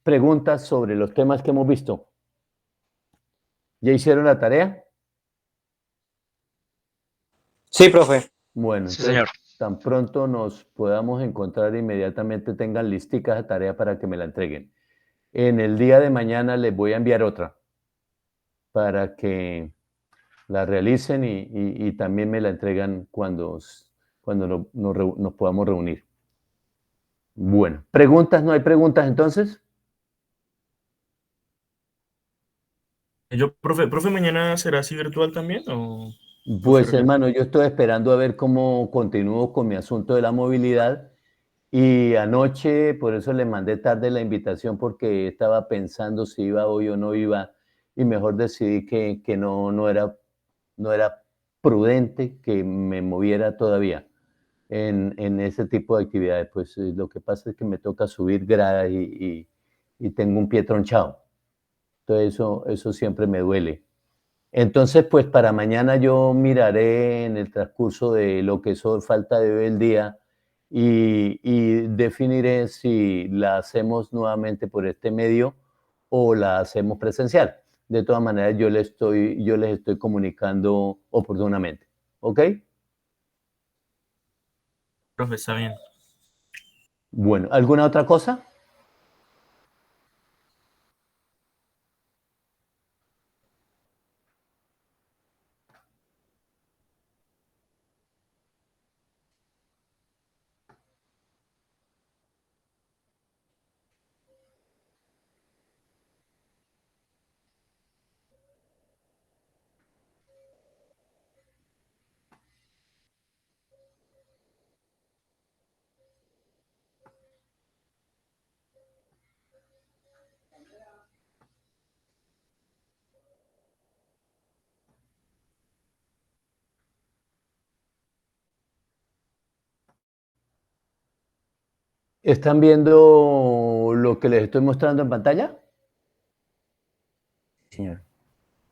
preguntas sobre los temas que hemos visto. ¿Ya hicieron la tarea? Sí, profe. Bueno, Sí, entonces señor. tan pronto nos podamos encontrar, inmediatamente tengan listica esa tarea para que me la entreguen. En el día de mañana les voy a enviar otra para que la realicen y también me la entregan cuando nos podamos reunir. Bueno, ¿preguntas? ¿No hay preguntas entonces? Profe, ¿mañana será así virtual también o se Pues refiere? hermano, yo estoy esperando a ver cómo continúo con mi asunto de la movilidad y anoche, por eso le mandé tarde la invitación porque estaba pensando si iba hoy o no iba y mejor decidí que no era prudente que me moviera todavía en ese tipo de actividades. Pues lo que pasa es que me toca subir gradas y tengo un pie tronchado. Entonces eso siempre me duele. Entonces, pues para mañana yo miraré en el transcurso de lo que falta de hoy el día y definiré si la hacemos nuevamente por este medio o la hacemos presencial. De todas maneras, yo les estoy comunicando oportunamente. ¿Ok? Profe, está bien. Bueno, ¿alguna otra cosa? ¿Están viendo lo que les estoy mostrando en pantalla? Señor.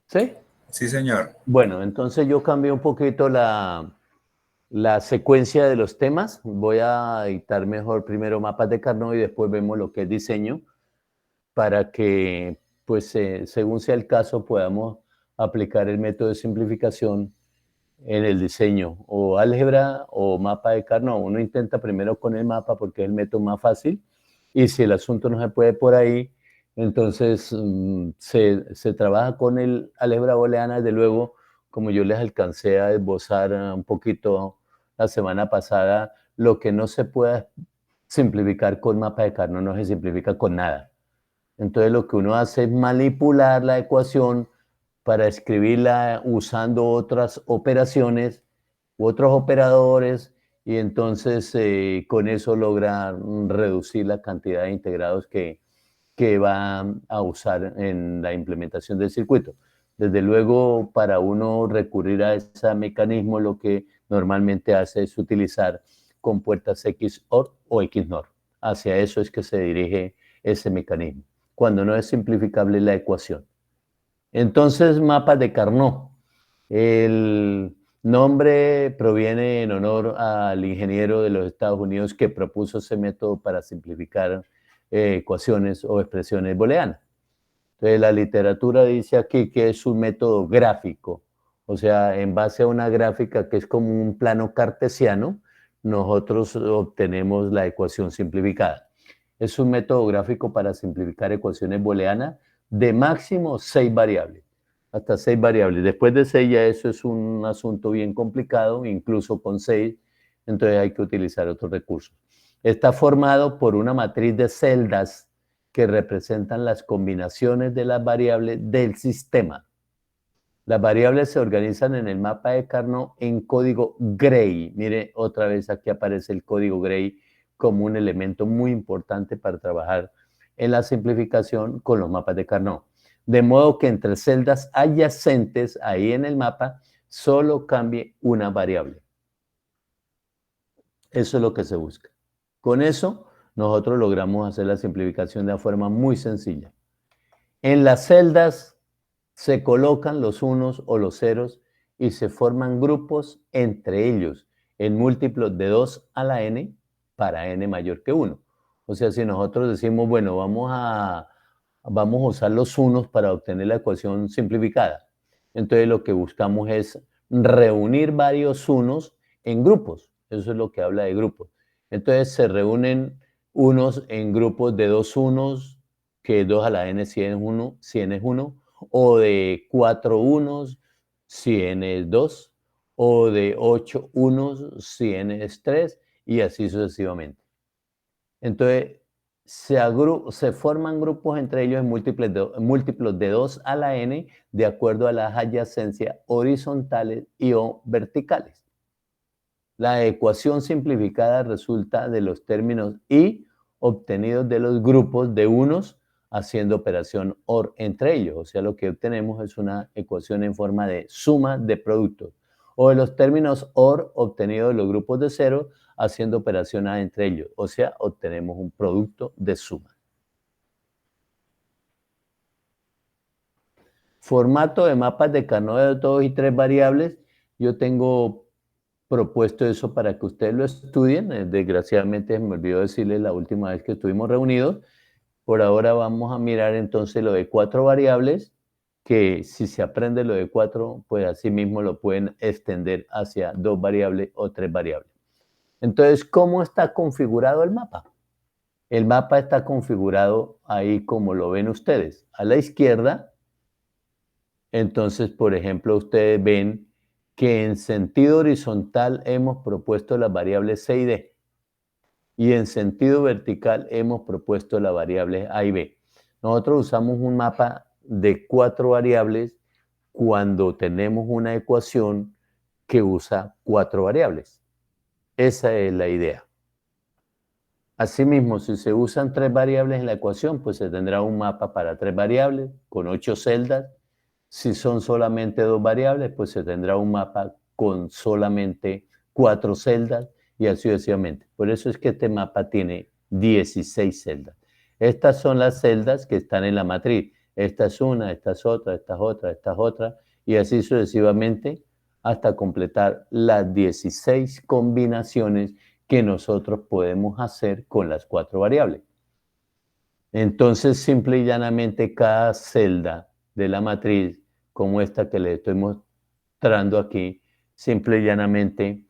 ¿Sí? Sí, señor. Bueno, entonces yo cambié un poquito la secuencia de los temas. Voy a editar mejor primero mapas de Carnot y después vemos lo que es diseño para que, pues, según sea el caso, podamos aplicar el método de simplificación en el diseño, o álgebra o mapa de Carnot. Uno intenta primero con el mapa porque es el método más fácil, y si el asunto no se puede por ahí, entonces se trabaja con el álgebra booleana. Desde luego, como yo les alcancé a esbozar un poquito la semana pasada, lo que no se pueda simplificar con mapa de Carnot no se simplifica con nada. Entonces lo que uno hace es manipular la ecuación para escribirla usando otras operaciones u otros operadores, y entonces con eso logra reducir la cantidad de integrados que va a usar en la implementación del circuito. Desde luego, para uno recurrir a ese mecanismo, lo que normalmente hace es utilizar compuertas XOR o XNOR. Hacia eso es que se dirige ese mecanismo, cuando no es simplificable la ecuación. Entonces, mapas de Carnot. El nombre proviene en honor al ingeniero de los Estados Unidos que propuso ese método para simplificar ecuaciones o expresiones booleanas. Entonces, la literatura dice aquí que es un método gráfico, o sea, en base a una gráfica que es como un plano cartesiano, nosotros obtenemos la ecuación simplificada. Es un método gráfico para simplificar ecuaciones booleanas de máximo 6 variables, hasta 6 variables. Después de 6 ya eso es un asunto bien complicado, incluso con 6, entonces hay que utilizar otros recursos. Está formado por una matriz de celdas que representan las combinaciones de las variables del sistema. Las variables se organizan en el mapa de Carnot en código Gray. Mire, otra vez aquí aparece el código Gray como un elemento muy importante para trabajar en la simplificación con los mapas de Carnot. De modo que entre celdas adyacentes ahí en el mapa solo cambie una variable. Eso es lo que se busca. Con eso nosotros logramos hacer la simplificación de una forma muy sencilla. En las celdas se colocan los unos o los ceros y se forman grupos entre ellos en múltiplos de 2 a la n para n mayor que 1. O sea, si nosotros decimos, bueno, vamos a usar los unos para obtener la ecuación simplificada. Entonces lo que buscamos es reunir varios unos en grupos. Eso es lo que habla de grupos. Entonces se reúnen unos en grupos de 2 unos, que 2 a la n si n es 1, o de 4 unos si n es 2, o de 8 unos si n es 3, y así sucesivamente. Entonces, se forman grupos entre ellos en múltiplos de 2 a la n de acuerdo a las adyacencias horizontales y o verticales. La ecuación simplificada resulta de los términos y obtenidos de los grupos de unos haciendo operación OR entre ellos. O sea, lo que obtenemos es una ecuación en forma de suma de productos. O de los términos OR obtenidos de los grupos de cero haciendo operación A entre ellos. O sea, obtenemos un producto de suma. Formato de mapas de Carnot de 2 y 3 variables. Yo tengo propuesto eso para que ustedes lo estudien. Desgraciadamente me olvidó decirles la última vez que estuvimos reunidos. Por ahora vamos a mirar entonces lo de 4 variables, que si se aprende lo de 4, pues así mismo lo pueden extender hacia 2 variables o 3 variables. Entonces, ¿cómo está configurado el mapa? El mapa está configurado ahí como lo ven ustedes. A la izquierda, entonces, por ejemplo, ustedes ven que en sentido horizontal hemos propuesto las variables C y D. Y en sentido vertical hemos propuesto las variables A y B. Nosotros usamos un mapa de 4 variables cuando tenemos una ecuación que usa 4 variables. Esa es la idea. Asimismo, si se usan 3 variables en la ecuación, pues se tendrá un mapa para 3 variables con 8 celdas. Si son solamente 2 variables, pues se tendrá un mapa con solamente 4 celdas y así sucesivamente. Por eso es que este mapa tiene 16 celdas. Estas son las celdas que están en la matriz. Esta es una, esta es otra, esta es otra, esta es otra, y así sucesivamente hasta completar las 16 combinaciones que nosotros podemos hacer con las 4 variables. Entonces, simple y llanamente, cada celda de la matriz, como esta que les estoy mostrando aquí, simple y llanamente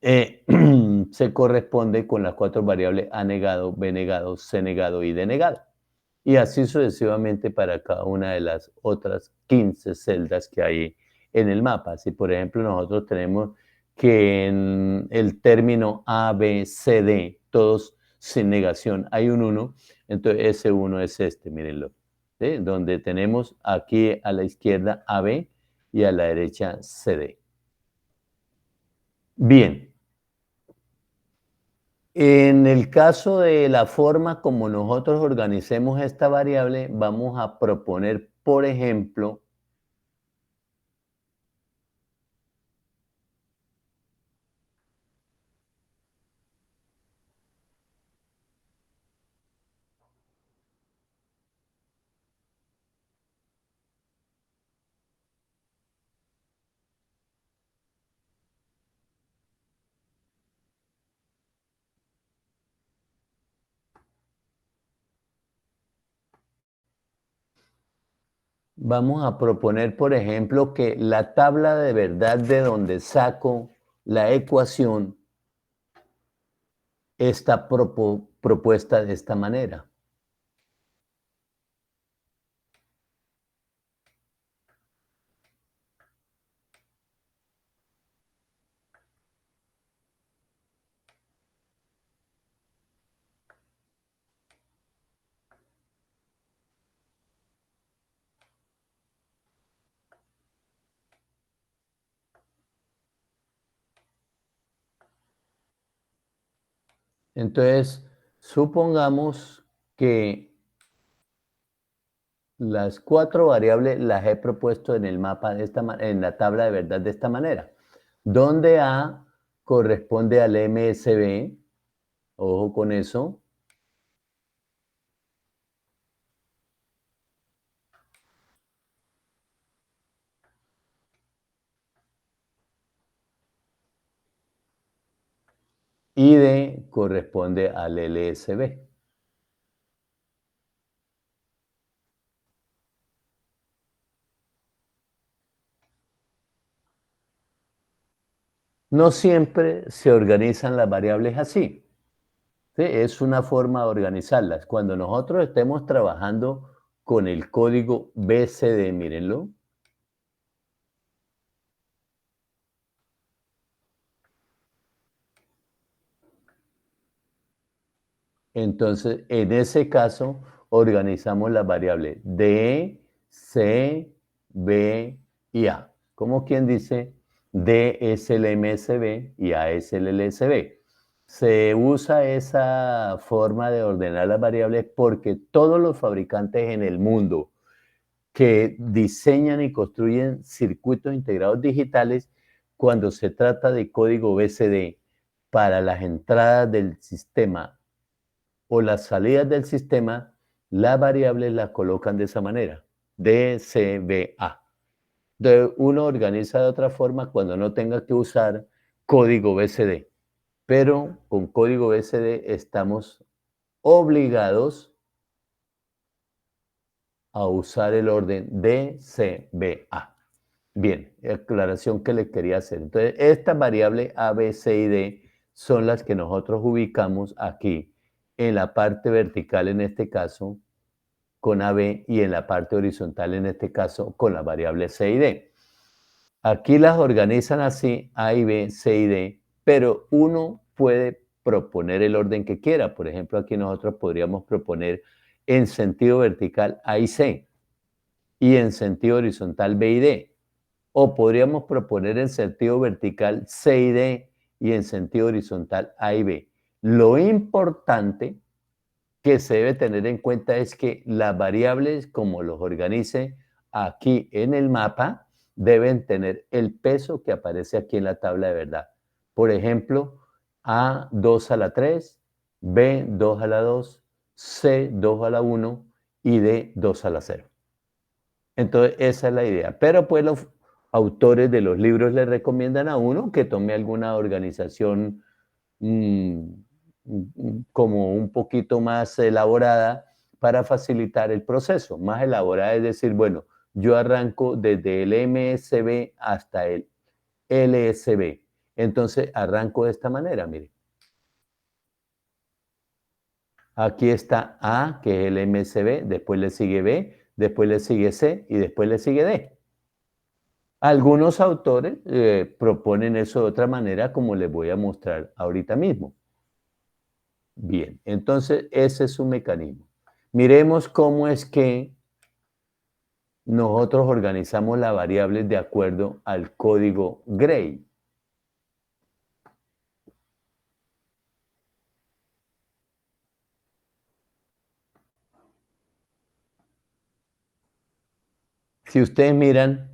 se corresponde con las 4 variables A negado, B negado, C negado y D negado. Y así sucesivamente para cada una de las otras 15 celdas que hay en el mapa. Si, por ejemplo, nosotros tenemos que en el término A, B, C, D, todos sin negación, hay un 1, entonces ese 1 es este, mírenlo, ¿sí? Donde tenemos aquí a la izquierda AB y a la derecha CD. Bien. En el caso de la forma como nosotros organicemos esta variable, vamos a proponer, por ejemplo, por ejemplo, que la tabla de verdad de donde saco la ecuación está propuesta de esta manera. Entonces, supongamos que las 4 variables las he propuesto en el mapa en la tabla de verdad de esta manera, donde A corresponde al MSB, ojo con eso, y D corresponde al LSB. No siempre se organizan las variables así. ¿Sí? Es una forma de organizarlas. Cuando nosotros estemos trabajando con el código BCD, mírenlo. Entonces, en ese caso, organizamos las variables D, C, B y A. Como quien dice, D es el MSB y A es el LSB. Se usa esa forma de ordenar las variables porque todos los fabricantes en el mundo que diseñan y construyen circuitos integrados digitales, cuando se trata de código BCD para las entradas del sistema o las salidas del sistema, las variables las colocan de esa manera, DCBA. Entonces, uno organiza de otra forma cuando no tenga que usar código BCD, pero con código BCD estamos obligados a usar el orden DCBA. Bien, aclaración que le quería hacer. Entonces, estas variables A, B, C y D son las que nosotros ubicamos aquí en la parte vertical, en este caso, con AB, y en la parte horizontal, en este caso, con las variables C y D. Aquí las organizan así, A y B, C y D, pero uno puede proponer el orden que quiera. Por ejemplo, aquí nosotros podríamos proponer en sentido vertical A y C, y en sentido horizontal B y D. O podríamos proponer en sentido vertical C y D y en sentido horizontal A y B. Lo importante que se debe tener en cuenta es que las variables, como los organice aquí en el mapa, deben tener el peso que aparece aquí en la tabla de verdad. Por ejemplo, A 2 a la 3, B 2 a la 2, C 2 a la 1 y D 2 a la 0. Entonces, esa es la idea. Pero pues los autores de los libros le recomiendan a uno que tome alguna organización como un poquito más elaborada para facilitar el proceso. Más elaborada es decir, bueno, yo arranco desde el MSB hasta el LSB. Entonces, arranco de esta manera, mire. Aquí está A, que es el MSB, después le sigue B, después le sigue C y después le sigue D. Algunos autores proponen eso de otra manera, como les voy a mostrar ahorita mismo. Bien, entonces ese es un mecanismo. Miremos cómo es que nosotros organizamos las variables de acuerdo al código Gray. Si ustedes miran,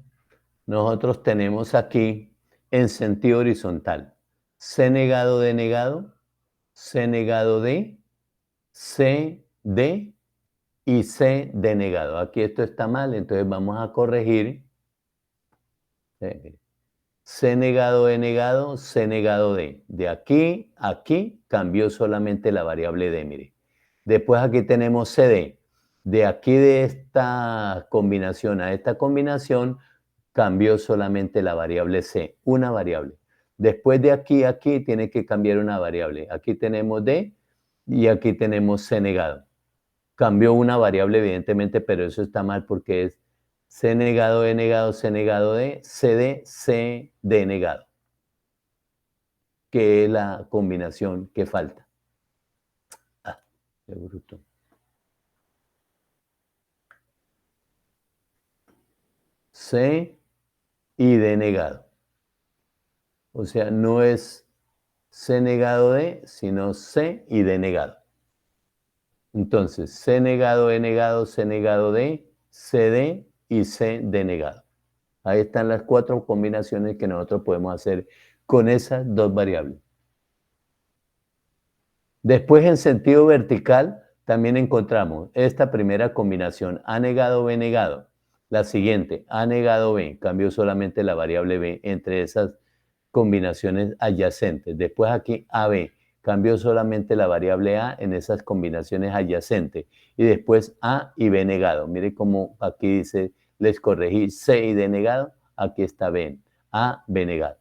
nosotros tenemos aquí en sentido horizontal C negado, D negado, C negado, D, C, D y C denegado. Aquí esto está mal, entonces vamos a corregir. C negado, E negado, C negado, D. De aquí a aquí cambió solamente la variable D, mire. Después aquí tenemos CD. De aquí de esta combinación a esta combinación cambió solamente la variable C, una variable. Después de aquí a aquí tiene que cambiar una variable. Aquí tenemos D y aquí tenemos C negado. Cambió una variable, evidentemente, pero eso está mal porque es C negado, E negado, C negado, D, CD, C, D negado, que es la combinación que falta. Ah, qué bruto. C y D negado. O sea, no es C negado D, sino C y D negado. Entonces, C negado, E negado, C negado D, CD y C denegado. Ahí están las cuatro combinaciones que nosotros podemos hacer con esas dos variables. Después, en sentido vertical, también encontramos esta primera combinación, A negado, B negado. La siguiente, A negado, B, cambió solamente la variable B entre esas combinaciones adyacentes. Después aquí AB, cambió solamente la variable A en esas combinaciones adyacentes. Y después A y B negado. Mire cómo aquí dice, les corregí C y D negado, aquí está B, A, B negado.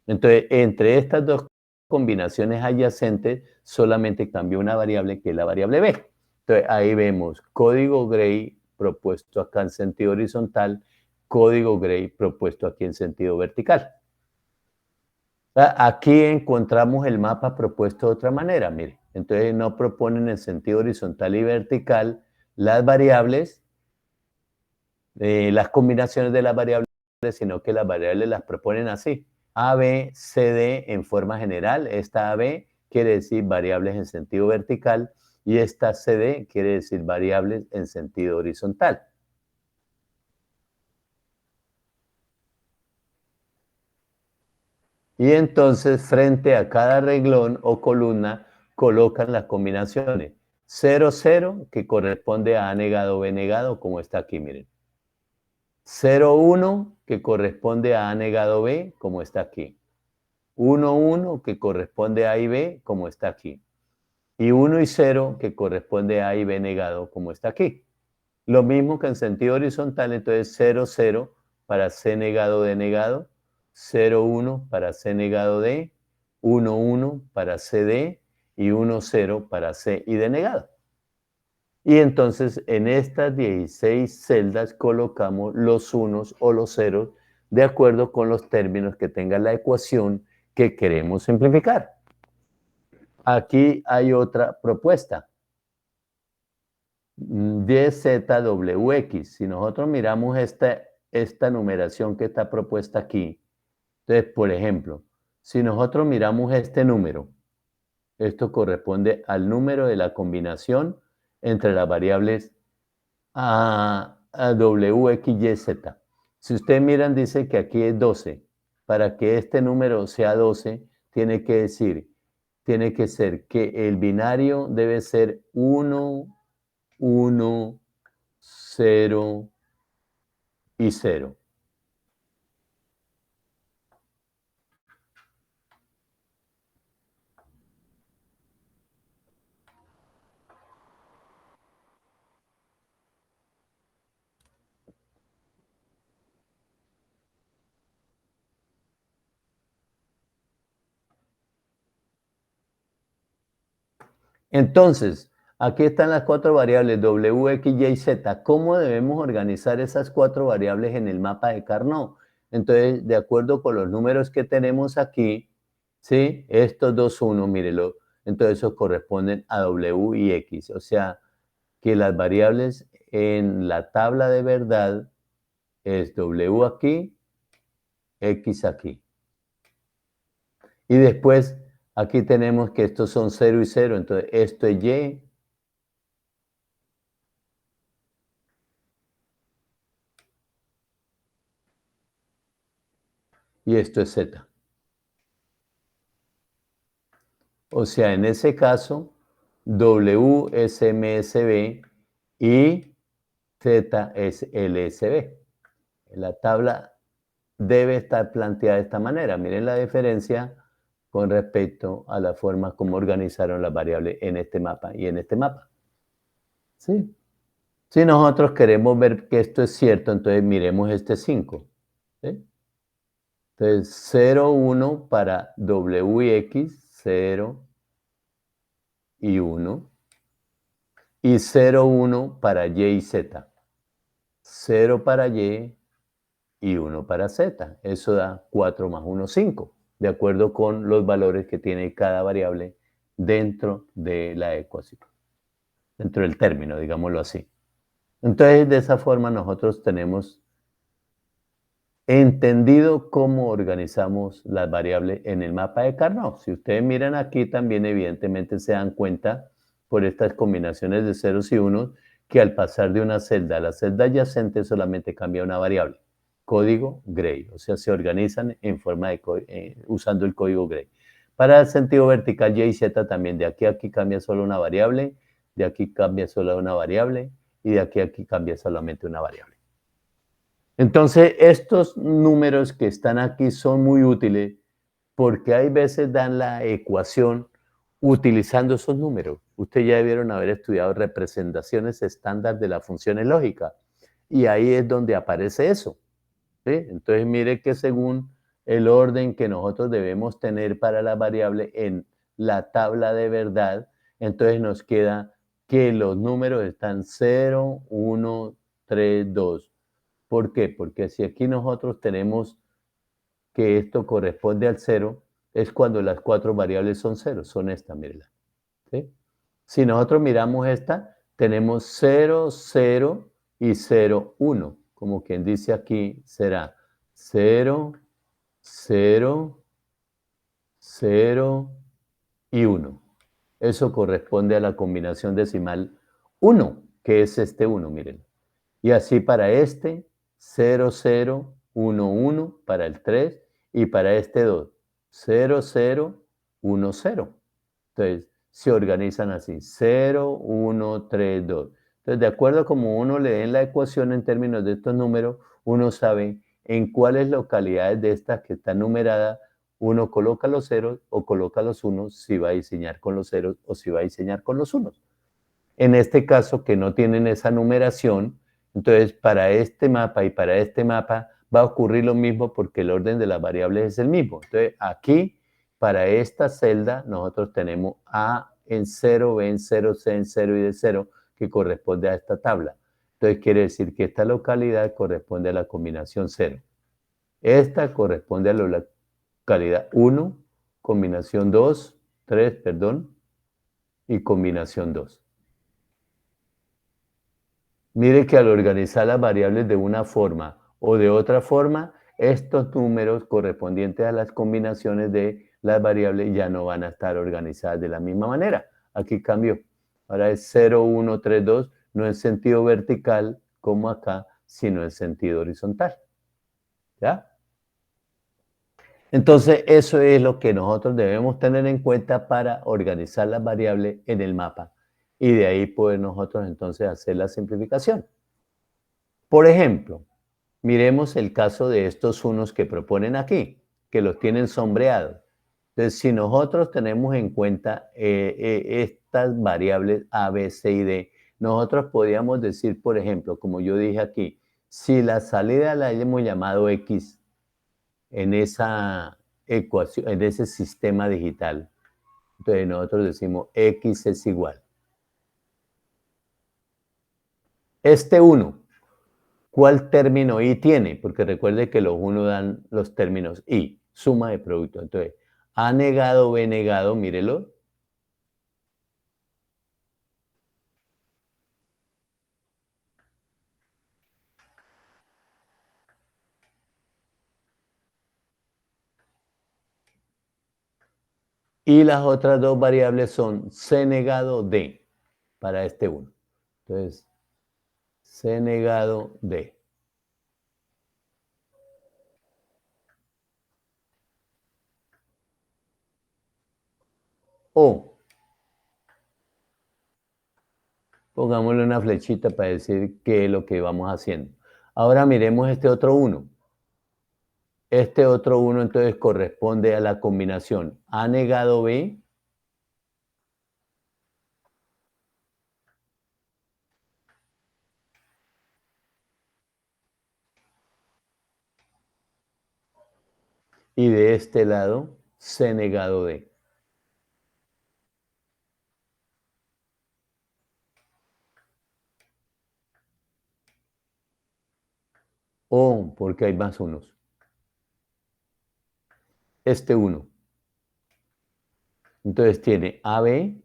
Entonces, entre estas dos combinaciones adyacentes, solamente cambia una variable que es la variable b. Entonces, ahí vemos código Gray propuesto acá en sentido horizontal, código Gray propuesto aquí en sentido vertical. Aquí encontramos el mapa propuesto de otra manera, mire. Entonces, no proponen en sentido horizontal y vertical las variables, las combinaciones de las variables, sino que las variables las proponen así. A, B, C, D en forma general. Esta AB quiere decir variables en sentido vertical y esta CD quiere decir variables en sentido horizontal. Y entonces frente a cada renglón o columna colocan las combinaciones. 0, 0, que corresponde a A negado, B negado, como está aquí, miren. 0, 1, que corresponde a A negado, B, como está aquí. 1, 1, que corresponde a A y B, como está aquí. Y 1 y 0, que corresponde a A y B negado, como está aquí. Lo mismo que en sentido horizontal, entonces 0, 0 para C negado, D negado, 0, 1 para C negado, D, 1, 1 para CD y 1, 0 para C y D negado. Y entonces en estas 16 celdas colocamos los unos o los ceros de acuerdo con los términos que tenga la ecuación que queremos simplificar. Aquí hay otra propuesta. DZWX. Si nosotros miramos esta numeración que está propuesta aquí, entonces, por ejemplo, si nosotros miramos este número, esto corresponde al número de la combinación entre las variables W, X, Y, Z. Si ustedes miran, dice que aquí es 12. Para que este número sea 12, tiene que ser que el binario debe ser 1, 1, 0 y 0. Entonces, aquí están las cuatro variables W, X, Y, Z. ¿Cómo debemos organizar esas cuatro variables en el mapa de Carnot? Entonces, de acuerdo con los números que tenemos aquí, ¿sí? Estos dos 1, mírelo. Entonces, esos corresponden a W y X. O sea, que las variables en la tabla de verdad es W aquí, X aquí. Y después, aquí tenemos que estos son 0 y 0. Entonces, esto es Y. Y esto es Z. O sea, en ese caso, W es MSB y Z es LSB. La tabla debe estar planteada de esta manera. Miren la diferencia con respecto a la forma como organizaron las variables en este mapa y en este mapa. ¿Sí? Si nosotros queremos ver que esto es cierto, entonces miremos este 5. ¿Sí? Entonces, 0, 1 para W y X, 0 y 1. Y 0, 1 para Y y Z. 0 para Y y 1 para Z. Eso da 4 más 1, 5, de acuerdo con los valores que tiene cada variable dentro de la ecuación, dentro del término, digámoslo así. Entonces, de esa forma nosotros tenemos entendido cómo organizamos las variables en el mapa de Carnot. Si ustedes miran aquí, también evidentemente se dan cuenta por estas combinaciones de ceros y unos que al pasar de una celda a la celda adyacente solamente cambia una variable. Código Gray, o sea, se organizan en forma de usando el código Gray. Para el sentido vertical Y y Z también, de aquí a aquí cambia solo una variable, de aquí cambia solo una variable y de aquí a aquí cambia solamente una variable. Entonces, estos números que están aquí son muy útiles porque hay veces dan la ecuación utilizando esos números. Ustedes ya debieron haber estudiado representaciones estándar de las funciones lógicas y ahí es donde aparece eso. ¿Sí? Entonces, mire que según el orden que nosotros debemos tener para la variable en la tabla de verdad, entonces nos queda que los números están 0, 1, 3, 2. ¿Por qué? Porque si aquí nosotros tenemos que esto corresponde al 0, es cuando las 4 variables son 0, son estas, mírenla. ¿Sí? Si nosotros miramos esta, tenemos 0, 0 y 0, 1. Como quien dice aquí, será 0, 0, 0 y 1. Eso corresponde a la combinación decimal 1, que es este 1, miren. Y así para este, 0, 0, 1, 1 para el 3 y para este 2, 0, 0, 1, 0. Entonces, se organizan así, 0, 1, 3, 2. Entonces, de acuerdo a como uno le den la ecuación en términos de estos números, uno sabe en cuáles localidades de estas que están numeradas, uno coloca los ceros o coloca los unos si va a diseñar con los ceros o si va a diseñar con los unos. En este caso, que no tienen esa numeración, entonces para este mapa y para este mapa va a ocurrir lo mismo porque el orden de las variables es el mismo. Entonces, aquí, para esta celda, nosotros tenemos A en 0, B en 0, C en 0 y D 0, que corresponde a esta tabla. Entonces, quiere decir que esta localidad corresponde a la combinación 0. Esta corresponde a la localidad 1, combinación 2, 3, perdón, y combinación 2. Mire que al organizar las variables de una forma o de otra forma, estos números correspondientes a las combinaciones de las variables ya no van a estar organizadas de la misma manera. Aquí cambió. Ahora es 0, 1, 3, 2, no en sentido vertical como acá, sino en sentido horizontal. ¿Ya? Entonces, eso es lo que nosotros debemos tener en cuenta para organizar las variables en el mapa. Y de ahí poder nosotros entonces hacer la simplificación. Por ejemplo, miremos el caso de estos unos que proponen aquí, que los tienen sombreados. Entonces, si nosotros tenemos en cuenta estas variables A, B, C y D, nosotros podríamos decir, por ejemplo, como yo dije aquí, si la salida la hemos llamado X en esa ecuación, en ese sistema digital, entonces nosotros decimos X es igual. Este 1, ¿cuál término I tiene? Porque recuerde que los 1 dan los términos I, suma de producto. Entonces, A negado, B negado, mírelo. Y las otras dos variables son C negado, D, para este 1. Entonces, C negado, D. O, pongámosle una flechita para decir qué es lo que vamos haciendo. Ahora miremos este otro 1. Este otro 1 entonces corresponde a la combinación A negado B y de este lado C negado D. O, porque hay más unos. Este 1. Entonces tiene AB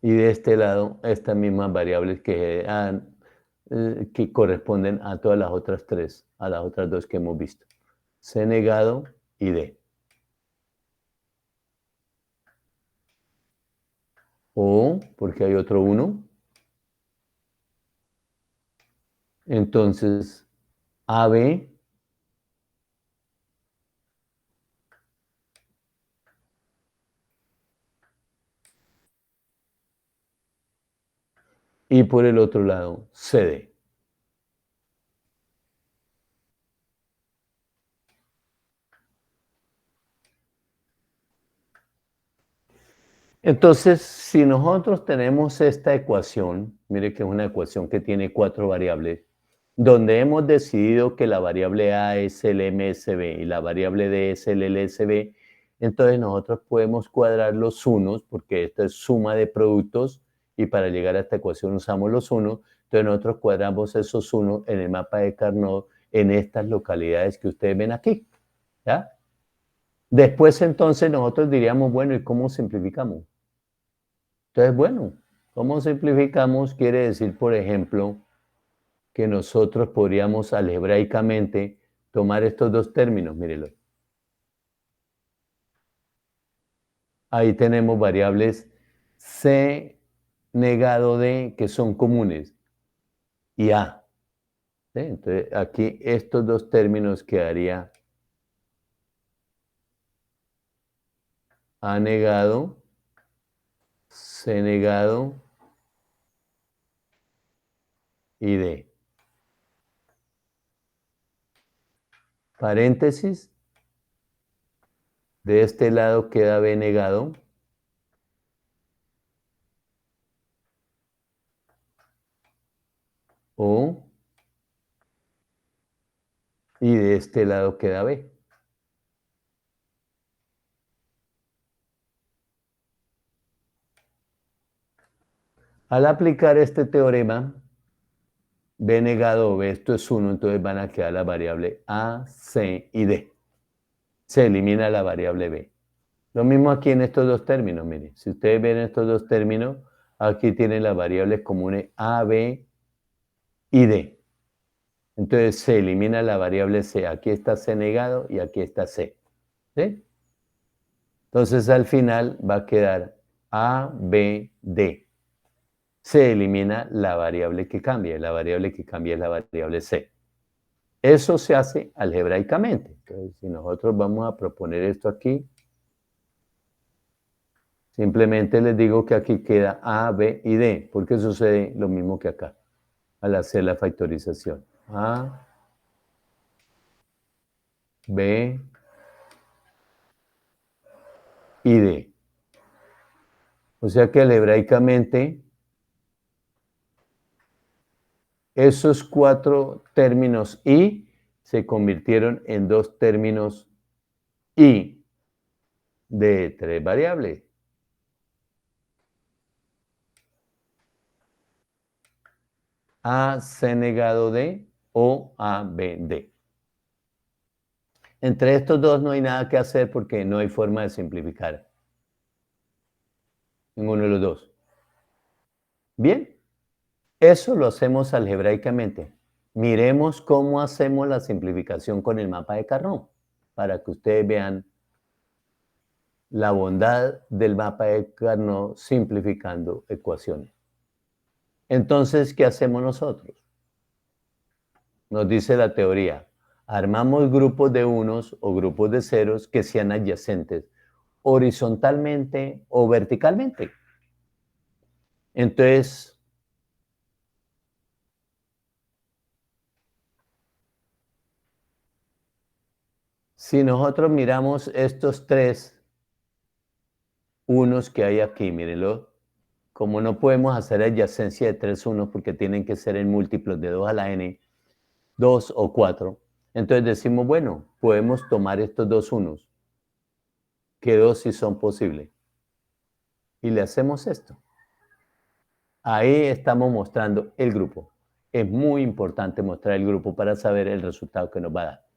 y de este lado estas mismas variables que corresponden a todas las otras tres, a las otras dos que hemos visto. C negado y D. O, porque hay otro 1. Entonces, AB y por el otro lado, CD. Entonces, si nosotros tenemos esta ecuación, mire que es una ecuación que tiene 4 variables, donde hemos decidido que la variable A es el MSB y la variable D es el LSB, entonces nosotros podemos cuadrar los unos, porque esto es suma de productos, y para llegar a esta ecuación usamos los unos, entonces nosotros cuadramos esos unos en el mapa de Carnot en estas localidades que ustedes ven aquí, ¿ya? Después entonces nosotros diríamos, bueno, ¿y cómo simplificamos? Entonces, bueno, ¿cómo simplificamos? Quiere decir, por ejemplo, que nosotros podríamos algebraicamente tomar estos dos términos, mírenlo. Ahí tenemos variables C negado D que son comunes y A. ¿Sí? Entonces, aquí estos dos términos quedaría A negado, C negado y D. Paréntesis, de este lado queda B negado. O, y de este lado queda B. Al aplicar este teorema, B negado o B, esto es 1, entonces van a quedar la variable A, C y D. Se elimina la variable B. Lo mismo aquí en estos dos términos, miren. Si ustedes ven estos dos términos, aquí tienen las variables comunes A, B y D. Entonces se elimina la variable C. Aquí está C negado y aquí está C. ¿Sí? Entonces al final va a quedar A, B, D. Se elimina la variable que cambia. La variable que cambia es la variable C. Eso se hace algebraicamente. Entonces, si nosotros vamos a proponer esto aquí, simplemente les digo que aquí queda A, B y D, porque sucede lo mismo que acá, al hacer la factorización. A, B y D. O sea que algebraicamente esos 4 términos I se convirtieron en 2 términos I de 3 variables. A, C negado D o A, B, D. Entre estos dos no hay nada que hacer porque no hay forma de simplificar. Ninguno de los dos. Bien, eso lo hacemos algebraicamente. Miremos cómo hacemos la simplificación con el mapa de Carnot, para que ustedes vean la bondad del mapa de Carnot simplificando ecuaciones. Entonces, ¿qué hacemos nosotros? Nos dice la teoría, armamos grupos de unos o grupos de ceros que sean adyacentes horizontalmente o verticalmente. Entonces, si nosotros miramos estos 3 unos que hay aquí, mírenlo, como no podemos hacer adyacencia de 3 unos porque tienen que ser en múltiplos de 2 a la n, 2 o 4, entonces decimos, bueno, podemos tomar estos 2 unos, que 2 sí son posibles, y le hacemos esto. Ahí estamos mostrando el grupo. Es muy importante mostrar el grupo para saber el resultado que nos va a dar.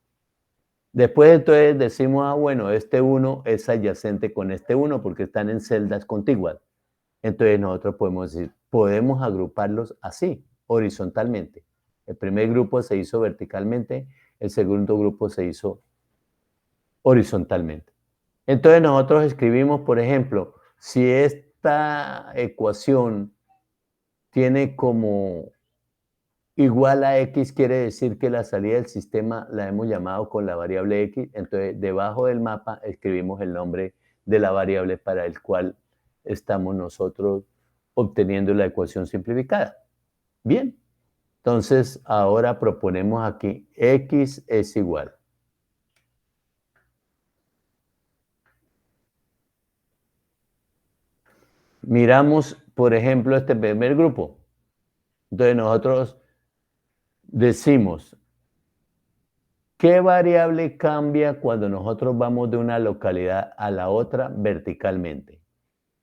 Después entonces decimos, ah, bueno, este 1 es adyacente con este 1 porque están en celdas contiguas. Entonces nosotros podemos decir, podemos agruparlos así, horizontalmente. El primer grupo se hizo verticalmente, el segundo grupo se hizo horizontalmente. Entonces nosotros escribimos, por ejemplo, si esta ecuación tiene como igual a x, quiere decir que la salida del sistema la hemos llamado con la variable x, entonces debajo del mapa escribimos el nombre de la variable para el cual estamos nosotros obteniendo la ecuación simplificada. Bien, entonces ahora proponemos aquí x es igual. miramos, por ejemplo, este primer grupo. Entonces nosotros decimos, ¿qué variable cambia cuando nosotros vamos de una localidad a la otra verticalmente?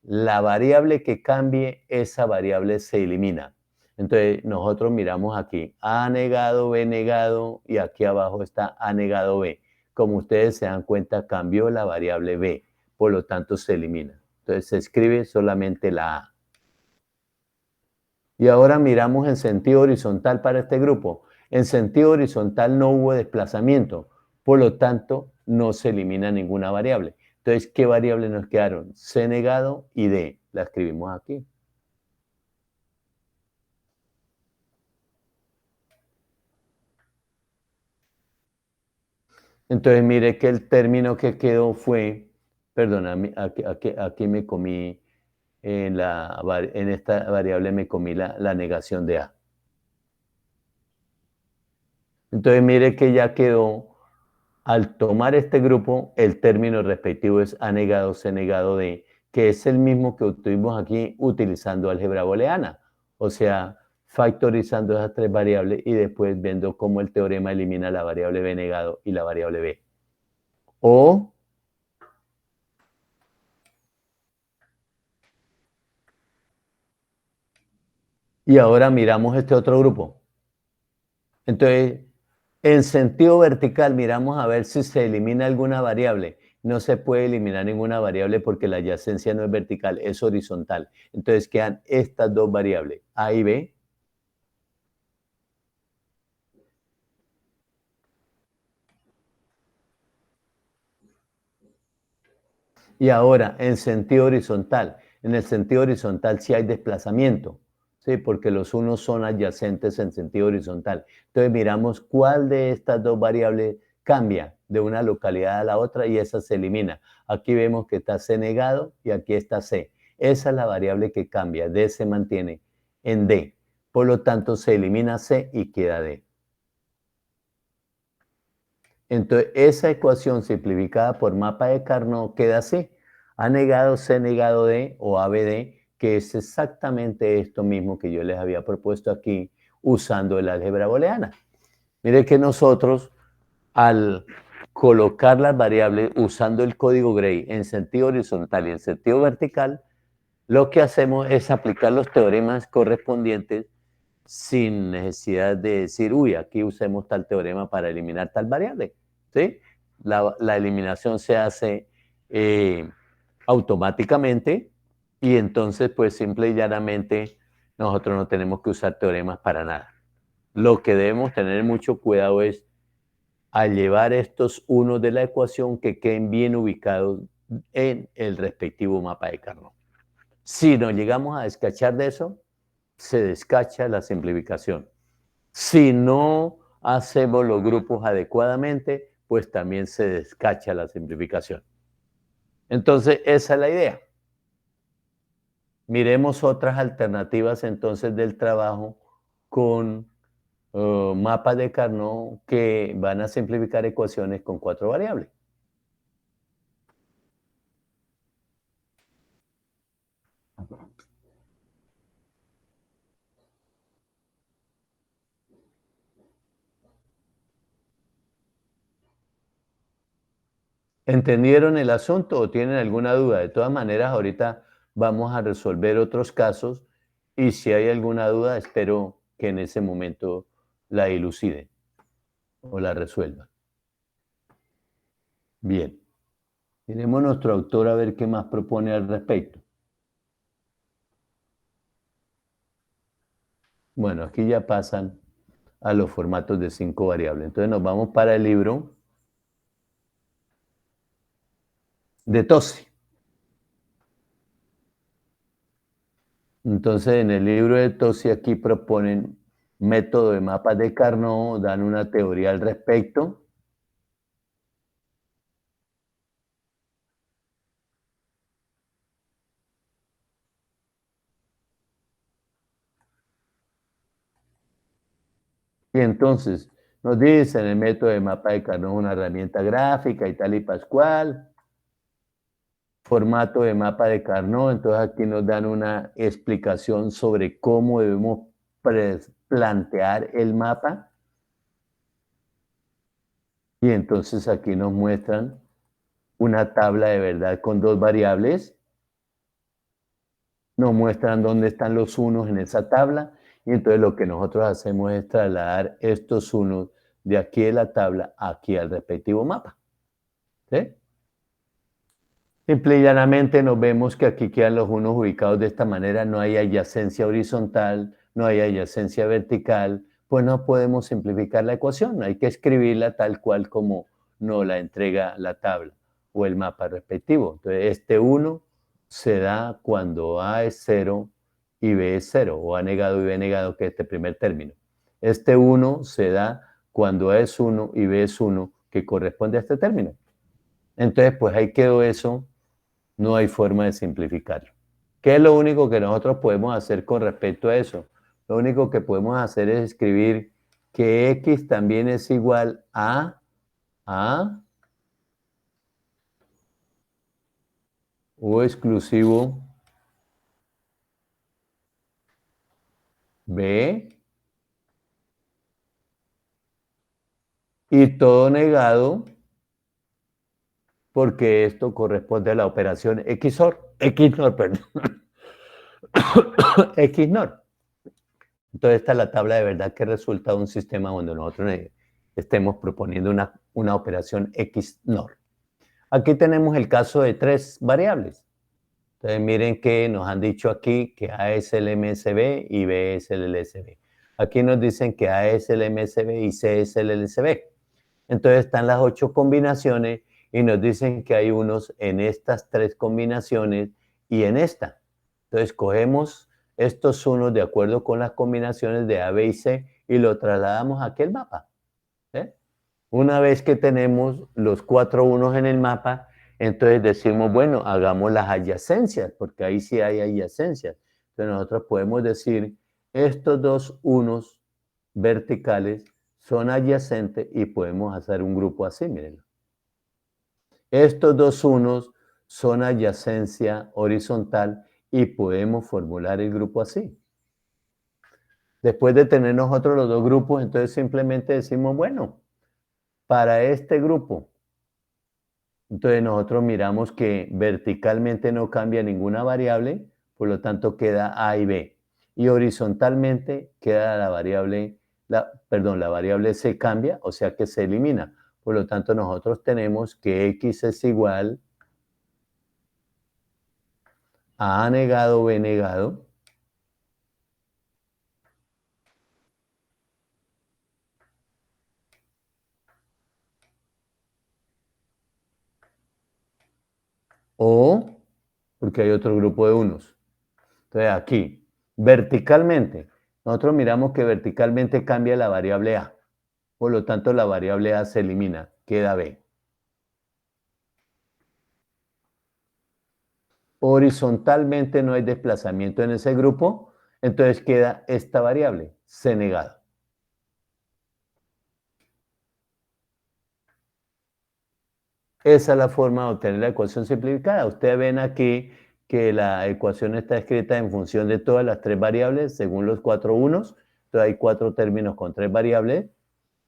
La variable que cambie, esa variable se elimina. Entonces nosotros miramos aquí A negado, B negado y aquí abajo está A negado, B. Como ustedes se dan cuenta, cambió la variable B, por lo tanto se elimina. Entonces se escribe solamente la A. Y ahora miramos en sentido horizontal para este grupo. En sentido horizontal no hubo desplazamiento, por lo tanto no se elimina ninguna variable. Entonces, ¿qué variables nos quedaron? C negado y D. La escribimos aquí. Entonces, mire que el término que quedó fue, perdóname, aquí me comí, en esta variable me comí la negación de A. Entonces, mire que ya quedó, al tomar este grupo, el término respectivo es A negado, C negado, D, que es el mismo que obtuvimos aquí utilizando álgebra booleana. O sea, factorizando esas tres variables y después viendo cómo el teorema elimina la variable B negado y la variable B. Y ahora miramos este otro grupo. Entonces, en sentido vertical miramos a ver si se elimina alguna variable. No se puede eliminar ninguna variable porque la adyacencia no es vertical, es horizontal. Entonces quedan estas dos variables, A y B. Y ahora, en sentido horizontal. En el sentido horizontal sí hay desplazamiento, ¿sí? Porque los unos son adyacentes en sentido horizontal. Entonces miramos cuál de estas dos variables cambia de una localidad a la otra y esa se elimina. Aquí vemos que está C negado y aquí está C. Esa es la variable que cambia. D se mantiene en D. Por lo tanto, se elimina C y queda D. Entonces, esa ecuación simplificada por mapa de Carnot queda así. A negado, C negado D o ABD, que es exactamente esto mismo que yo les había propuesto aquí usando el álgebra booleana. Mire que nosotros, al colocar las variables usando el código Gray en sentido horizontal y en sentido vertical, lo que hacemos es aplicar los teoremas correspondientes sin necesidad de decir, uy, aquí usemos tal teorema para eliminar tal variable. ¿Sí? La eliminación se hace automáticamente y entonces, pues simple y llanamente, nosotros no tenemos que usar teoremas para nada. Lo que debemos tener mucho cuidado es al llevar estos unos de la ecuación que queden bien ubicados en el respectivo mapa de Carnot. Si nos llegamos a descachar de eso, se descacha la simplificación. Si no hacemos los grupos adecuadamente, pues también se descacha la simplificación. Entonces, esa es la idea. Miremos otras alternativas entonces del trabajo con mapas de Carnot que van a simplificar ecuaciones con 4 variables. ¿Entendieron el asunto o tienen alguna duda? De todas maneras, ahorita vamos a resolver otros casos y si hay alguna duda, espero que en ese momento la eluciden o la resuelvan. Bien, miremos nuestro autor a ver qué más propone al respecto. Bueno, aquí ya pasan a los formatos de 5 variables. Entonces nos vamos para el libro de Tosi. Entonces, en el libro de Tosi aquí proponen método de mapas de Carnot, dan una teoría al respecto. Y entonces nos dicen el método de mapa de Carnot es una herramienta gráfica y tal y pascual. formato de mapa de Carnot. Entonces aquí nos dan una explicación sobre cómo debemos plantear el mapa. Y entonces aquí nos muestran una tabla de verdad con dos variables. Nos muestran dónde están los unos en esa tabla. Y entonces lo que nosotros hacemos es trasladar estos unos de aquí de la tabla aquí al respectivo mapa. ¿Sí? Simple y llanamente nos vemos que aquí quedan los unos ubicados de esta manera, no hay adyacencia horizontal, no hay adyacencia vertical, pues no podemos simplificar la ecuación, hay que escribirla tal cual como nos la entrega la tabla o el mapa respectivo. Entonces, este 1 se da cuando A es 0 y B es 0, o A negado y B negado, que es este primer término. Este 1 se da cuando A es 1 y B es 1, que corresponde a este término. Entonces, pues ahí quedó eso. No hay forma de simplificarlo. ¿Qué es lo único que nosotros podemos hacer con respecto a eso? Lo único que podemos hacer es escribir que X también es igual a O exclusivo B y todo negado porque esto corresponde a la operación XOR, perdón. XNOR. Entonces esta es la tabla de verdad que resulta de un sistema donde nosotros estemos proponiendo una operación XNOR. Aquí tenemos el caso de tres variables. Entonces miren que nos han dicho aquí que A es el MSB y B es el LSB. Aquí nos dicen que A es el MSB y C es el LSB. Entonces están las 8 combinaciones y nos dicen que hay unos en estas 3 combinaciones y en esta. Entonces cogemos estos unos de acuerdo con las combinaciones de A, B y C y lo trasladamos a aquel mapa. ¿Sí? Una vez que tenemos los 4 unos en el mapa, entonces decimos, bueno, hagamos las adyacencias, porque ahí sí hay adyacencias. Entonces nosotros podemos decir, estos dos unos verticales son adyacentes y podemos hacer un grupo así, miren. Estos dos unos son adyacencia horizontal y podemos formular el grupo así. Después de tener nosotros los dos grupos, entonces simplemente decimos, bueno, para este grupo, entonces nosotros miramos que verticalmente no cambia ninguna variable, por lo tanto queda A y B. Y horizontalmente queda la variable, la variable C cambia, o sea que se elimina. Por lo tanto nosotros tenemos que X es igual a negado, B negado, o, porque hay otro grupo de unos. Entonces aquí, verticalmente, nosotros miramos que verticalmente cambia la variable A. Por lo tanto, la variable A se elimina, queda B. Horizontalmente no hay desplazamiento en ese grupo, entonces queda esta variable, C negado. Esa es la forma de obtener la ecuación simplificada. Ustedes ven aquí que la ecuación está escrita en función de todas las tres variables según los 4 unos. Entonces hay 4 términos con 3 variables,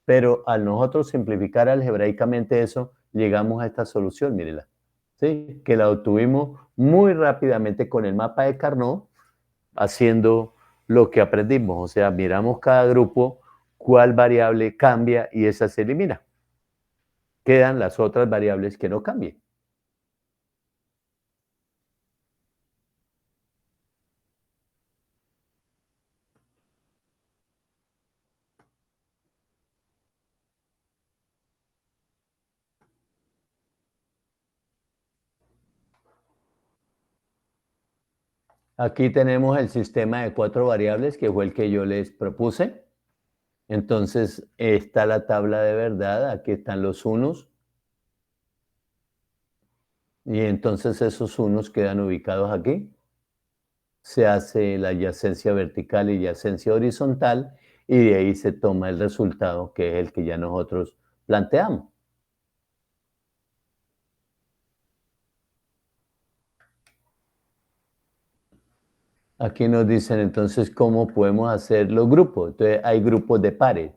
pero al nosotros simplificar algebraicamente eso, llegamos a esta solución, mírenla. ¿Sí? Que la obtuvimos muy rápidamente con el mapa de Carnot, haciendo lo que aprendimos. O sea, miramos cada grupo, cuál variable cambia y esa se elimina. Quedan las otras variables que no cambien. Aquí tenemos el sistema de 4 variables, que fue el que yo les propuse. Entonces, está la tabla de verdad, aquí están los unos. Y entonces esos unos quedan ubicados aquí. Se hace la adyacencia vertical y adyacencia horizontal, y de ahí se toma el resultado, que es el que ya nosotros planteamos. Aquí nos dicen entonces cómo podemos hacer los grupos. Entonces hay grupos de pares.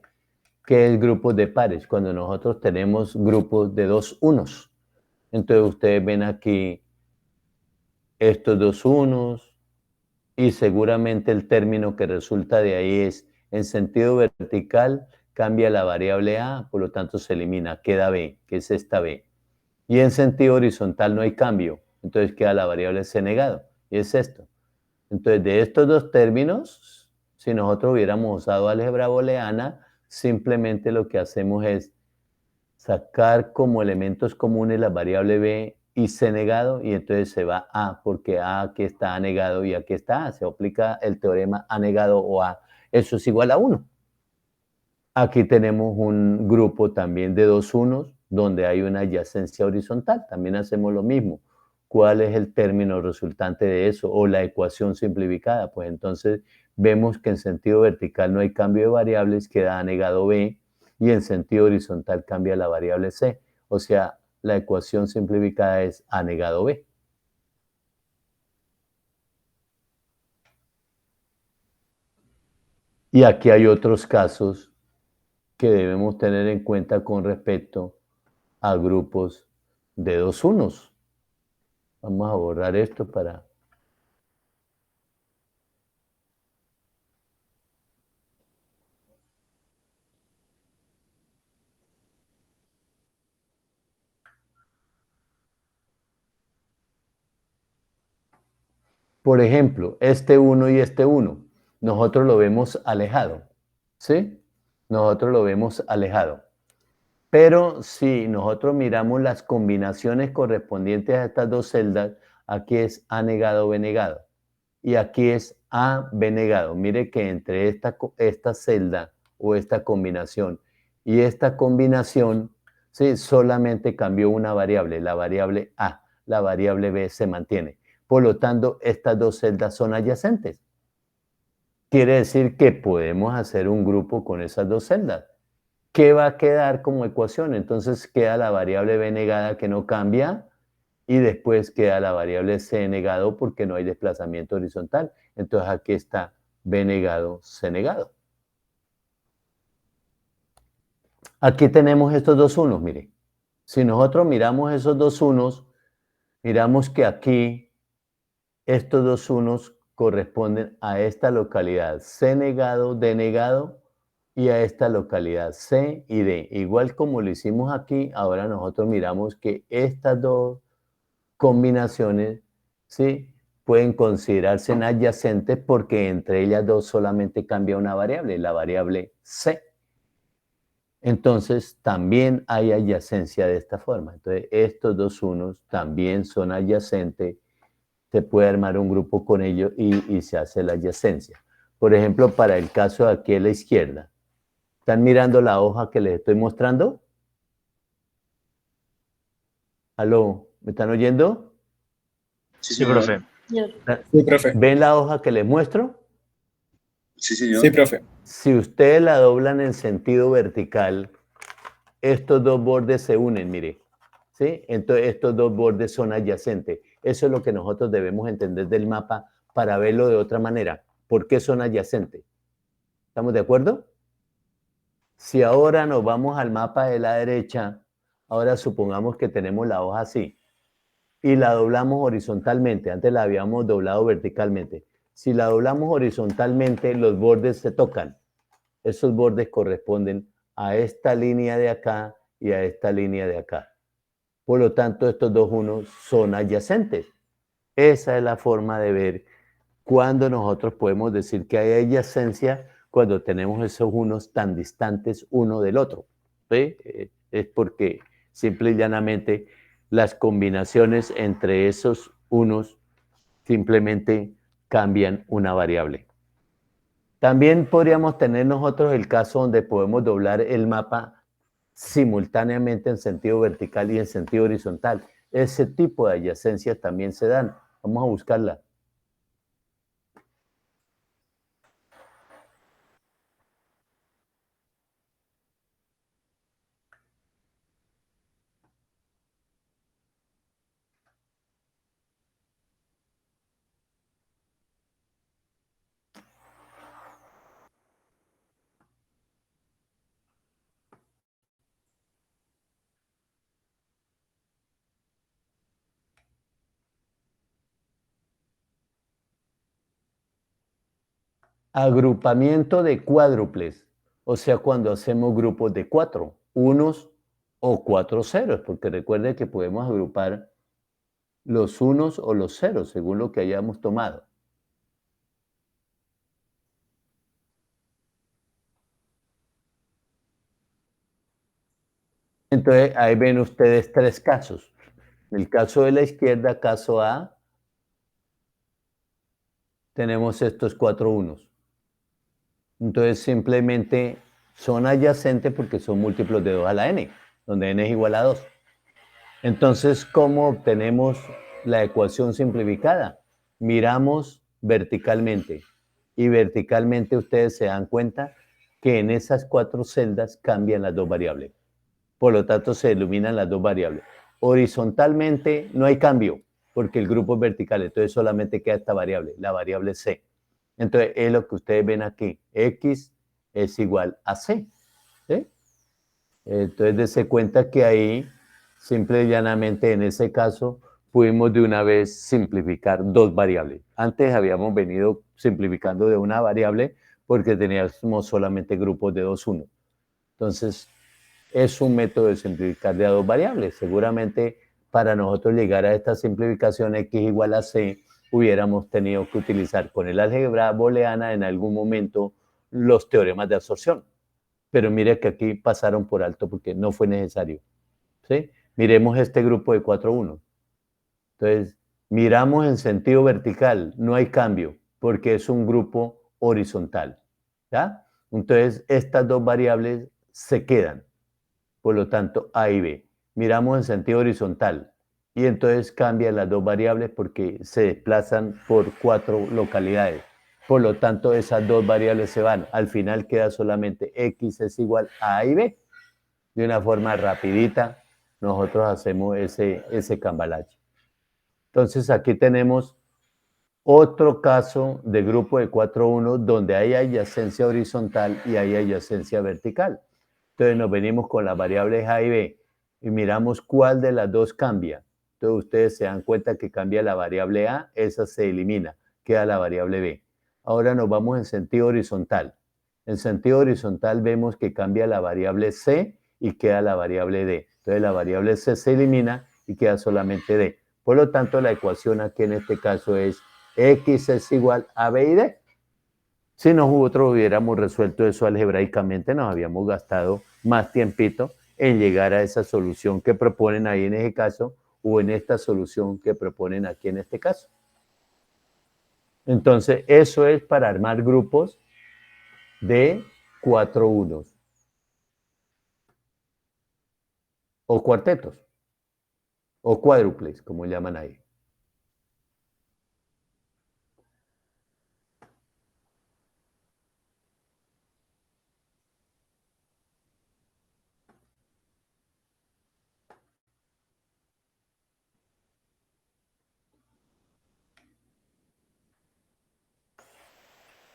¿Qué es grupos de pares? Cuando nosotros tenemos grupos de dos unos. Entonces ustedes ven aquí estos dos unos y seguramente el término que resulta de ahí es en sentido vertical cambia la variable A, por lo tanto se elimina, queda B, que es esta B. Y en sentido horizontal no hay cambio, entonces queda la variable C negado, y es esto. Entonces, de estos dos términos, si nosotros hubiéramos usado álgebra booleana, simplemente lo que hacemos es sacar como elementos comunes la variable B y C negado, y entonces se va A, porque A aquí está A negado y aquí está A. Se aplica el teorema A negado o A, eso es igual a 1. Aquí tenemos un grupo también de dos unos, donde hay una adyacencia horizontal. También hacemos lo mismo. ¿Cuál es el término resultante de eso? O la ecuación simplificada. Pues entonces vemos que en sentido vertical no hay cambio de variables, queda A negado B, y en sentido horizontal cambia la variable C. O sea, la ecuación simplificada es A negado B. Y aquí hay otros casos que debemos tener en cuenta con respecto a grupos de dos unos. Vamos a borrar esto para... Por ejemplo, este uno y este uno, nosotros lo vemos alejado, ¿sí? Nosotros lo vemos alejado. Pero si nosotros miramos las combinaciones correspondientes a estas dos celdas, aquí es A negado, B negado. Y aquí es A, B negado. Mire que entre esta celda o esta combinación y esta combinación, ¿sí? Solamente cambió una variable, la variable A. La variable B se mantiene. Por lo tanto, estas dos celdas son adyacentes. Quiere decir que podemos hacer un grupo con esas dos celdas. ¿Qué va a quedar como ecuación? Entonces queda la variable B negada que no cambia y después queda la variable C negado porque no hay desplazamiento horizontal. Entonces aquí está B negado, C negado. Aquí tenemos estos dos unos, mire. Si nosotros miramos esos dos unos, miramos que aquí estos dos unos corresponden a esta localidad C negado, D negado y a esta localidad C y D. Igual como lo hicimos aquí, ahora nosotros miramos que estas dos combinaciones, ¿sí? Pueden considerarse adyacentes porque entre ellas dos solamente cambia una variable, la variable C. Entonces, también hay adyacencia de esta forma. Entonces, estos dos unos también son adyacentes. Se puede armar un grupo con ellos y se hace la adyacencia. Por ejemplo, para el caso de aquí a la izquierda, ¿están mirando la hoja que les estoy mostrando? ¿Aló? ¿Me están oyendo? Sí, Sí, profe. señor. Sí, profe. ¿Ven la hoja que les muestro? Sí, señor. Sí, profe. Si ustedes la doblan en sentido vertical, estos dos bordes se unen, mire. ¿Sí? Entonces estos dos bordes son adyacentes. Eso es lo que nosotros debemos entender del mapa para verlo de otra manera. ¿Por qué son adyacentes? ¿Estamos de acuerdo? Si ahora nos vamos al mapa de la derecha, ahora supongamos que tenemos la hoja así y la doblamos horizontalmente. Antes la habíamos doblado verticalmente. Si la doblamos horizontalmente, los bordes se tocan. Esos bordes corresponden a esta línea de acá y a esta línea de acá. Por lo tanto, estos dos unos son adyacentes. Esa es la forma de ver cuando nosotros podemos decir que hay adyacencia cuando tenemos esos unos tan distantes uno del otro. ¿Sí? Es porque simple y llanamente las combinaciones entre esos unos simplemente cambian una variable. También podríamos tener nosotros el caso donde podemos doblar el mapa simultáneamente en sentido vertical y en sentido horizontal. Ese tipo de adyacencias también se dan. Vamos a buscarla. agrupamiento de cuádruples, o sea, cuando hacemos grupos de 4, unos o 4 ceros, porque recuerde que podemos agrupar los unos o los ceros, según lo que hayamos tomado. Entonces, ahí ven ustedes 3 casos. En el caso de la izquierda, caso A, tenemos estos 4 unos. Entonces, simplemente son adyacentes porque son múltiplos de 2 a la n, donde n es igual a 2. Entonces, ¿cómo obtenemos la ecuación simplificada? Miramos verticalmente. Y verticalmente ustedes se dan cuenta que en esas 4 celdas cambian las 2 variables. Por lo tanto, se iluminan las 2 variables. Horizontalmente no hay cambio, porque el grupo es vertical, entonces solamente queda esta variable, la variable C. Entonces, es lo que ustedes ven aquí. X es igual a C. ¿Sí? Entonces, dense cuenta que ahí, simple y llanamente, en ese caso, pudimos de una vez simplificar 2 variables. Antes habíamos venido simplificando de una variable porque teníamos solamente grupos de 2, 1. Entonces, es un método de simplificar de a 2 variables. Seguramente para nosotros llegar a esta simplificación x igual a c, hubiéramos tenido que utilizar con el álgebra booleana en algún momento los teoremas de absorción. Pero mire que aquí pasaron por alto porque no fue necesario. ¿Sí? Miremos este grupo de 4, 1. Entonces, miramos en sentido vertical, no hay cambio porque es un grupo horizontal. ¿Ya? Entonces, estas 2 variables se quedan. Por lo tanto, A y B. Miramos en sentido horizontal y entonces cambian las 2 variables porque se desplazan por 4 localidades. Por lo tanto, esas 2 variables se van. Al final queda solamente X es igual a y B. De una forma rapidita, nosotros hacemos ese cambalache. Entonces, aquí tenemos otro caso de grupo de 4, 1 donde hay adyacencia horizontal y hay adyacencia vertical. Entonces nos venimos con las variables A y B y miramos cuál de las dos cambia. Entonces ustedes se dan cuenta que cambia la variable A, esa se elimina, queda la variable B. Ahora nos vamos en sentido horizontal. En sentido horizontal vemos que cambia la variable C y queda la variable D. Entonces la variable C se elimina y queda solamente D. Por lo tanto, la ecuación aquí en este caso es X es igual a B y D. Si nosotros hubiéramos resuelto eso algebraicamente, nos habíamos gastado más tiempito en llegar a esa solución que proponen ahí en ese caso o en esta solución que proponen aquí en este caso. Entonces, eso es para armar grupos de 4 unos o cuartetos o cuádruples, como llaman ahí.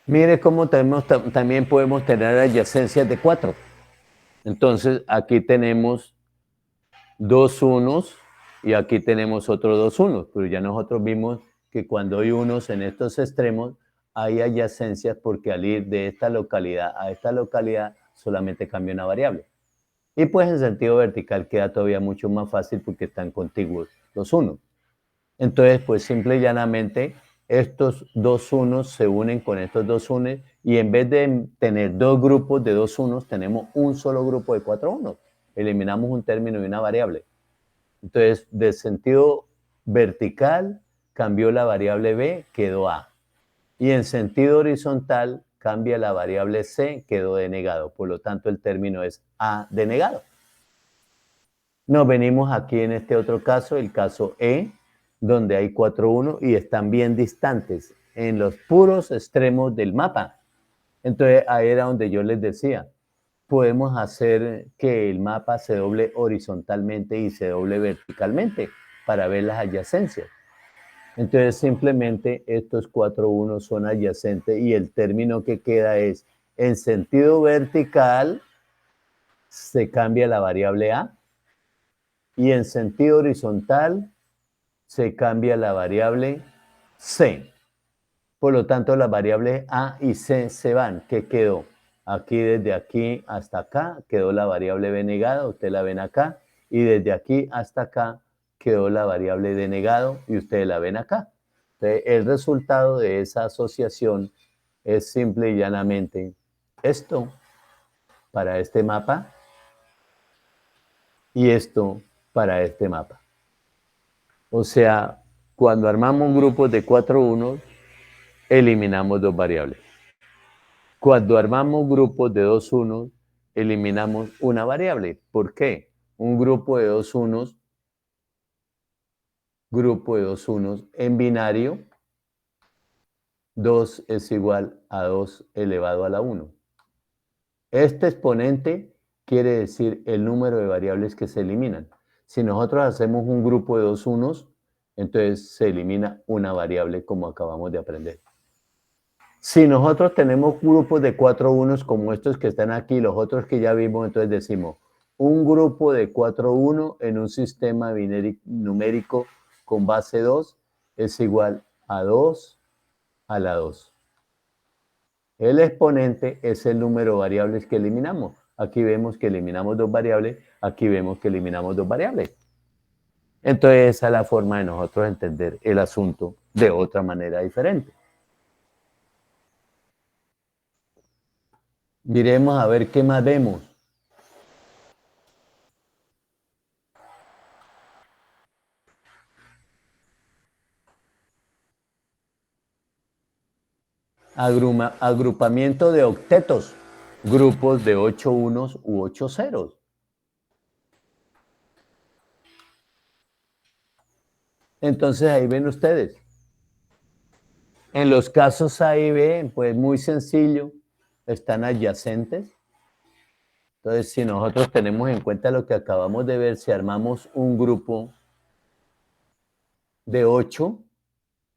Mire cómo también podemos tener adyacencias de 4. Entonces, aquí tenemos 2 unos y aquí tenemos otros 2 unos, pero ya nosotros vimos que cuando hay unos en estos extremos hay adyacencias porque al ir de esta localidad a esta localidad solamente cambia una variable. Y pues en sentido vertical queda todavía mucho más fácil porque están contiguos los unos. Entonces, pues simple y llanamente, estos 2 unos se unen con estos 2 unos y en vez de tener 2 grupos de 2 unos, tenemos un solo grupo de 4 unos. Eliminamos un término y una variable. Entonces, de sentido vertical, cambió la variable B, quedó A. Y en sentido horizontal, cambia la variable C, quedó denegado. Por lo tanto, el término es A denegado. Nos venimos aquí en este otro caso, el caso E, donde hay 4, 1 y están bien distantes en los puros extremos del mapa. Entonces, ahí era donde yo les decía, podemos hacer que el mapa se doble horizontalmente y se doble verticalmente para ver las adyacencias. Entonces, simplemente estos 4 unos son adyacentes y el término que queda es, en sentido vertical, se cambia la variable A y en sentido horizontal se cambia la variable C. Por lo tanto, las variables A y C se van. ¿Qué quedó? Aquí, desde aquí hasta acá, quedó la variable B negado, ustedes la ven acá, y desde aquí hasta acá quedó la variable D negado, y ustedes la ven acá. Entonces, el resultado de esa asociación es simple y llanamente esto para este mapa y esto para este mapa. O sea, cuando armamos grupos de 4 unos, eliminamos dos variables. Cuando armamos grupos de 2 unos, eliminamos una variable. ¿Por qué? Un grupo de 2 unos en binario, 2 es igual a 2 elevado a la 1. Este exponente quiere decir el número de variables que se eliminan. Si nosotros hacemos un grupo de 2 unos, entonces se elimina una variable como acabamos de aprender. Si nosotros tenemos grupos de 4 unos como estos que están aquí, los otros que ya vimos, entonces decimos un grupo de 4 unos en un sistema numérico con base 2 es igual a 2 a la 2. El exponente es el número de variables que eliminamos. Aquí vemos que eliminamos dos variables, aquí vemos que eliminamos dos variables. Entonces esa es la forma de nosotros entender el asunto de otra manera diferente. Miremos a ver qué más vemos. Agrupamiento de octetos, grupos de 8 unos u 8 ceros. Entonces ahí ven ustedes. En los casos A y B, pues muy sencillo, están adyacentes. Entonces, si nosotros tenemos en cuenta lo que acabamos de ver, si armamos un grupo de 8,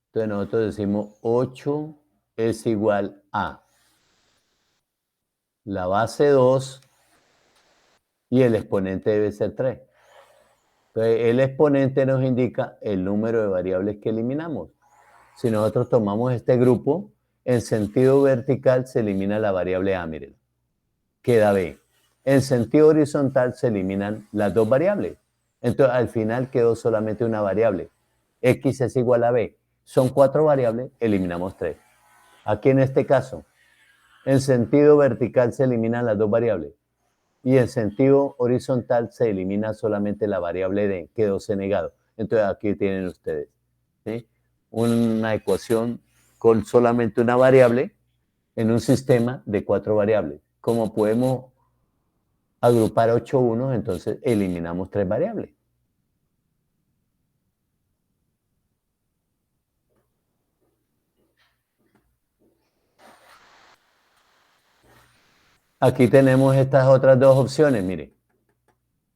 entonces nosotros decimos 8 es igual a la base 2 y el exponente debe ser 3. Entonces, el exponente nos indica el número de variables que eliminamos. Si nosotros tomamos este grupo, en sentido vertical se elimina la variable A, miren. Queda B. En sentido horizontal se eliminan las dos variables. Entonces, al final quedó solamente una variable. X es igual a B. Son 4 variables, eliminamos 3. Aquí en este caso, en sentido vertical se eliminan las dos variables. Y en sentido horizontal se elimina solamente la variable D, quedó C negado. Entonces, aquí tienen ustedes, ¿sí? Una ecuación con solamente una variable en un sistema de 4 variables. Como podemos agrupar 8 unos, entonces eliminamos 3 variables. Aquí tenemos estas otras dos opciones, mire.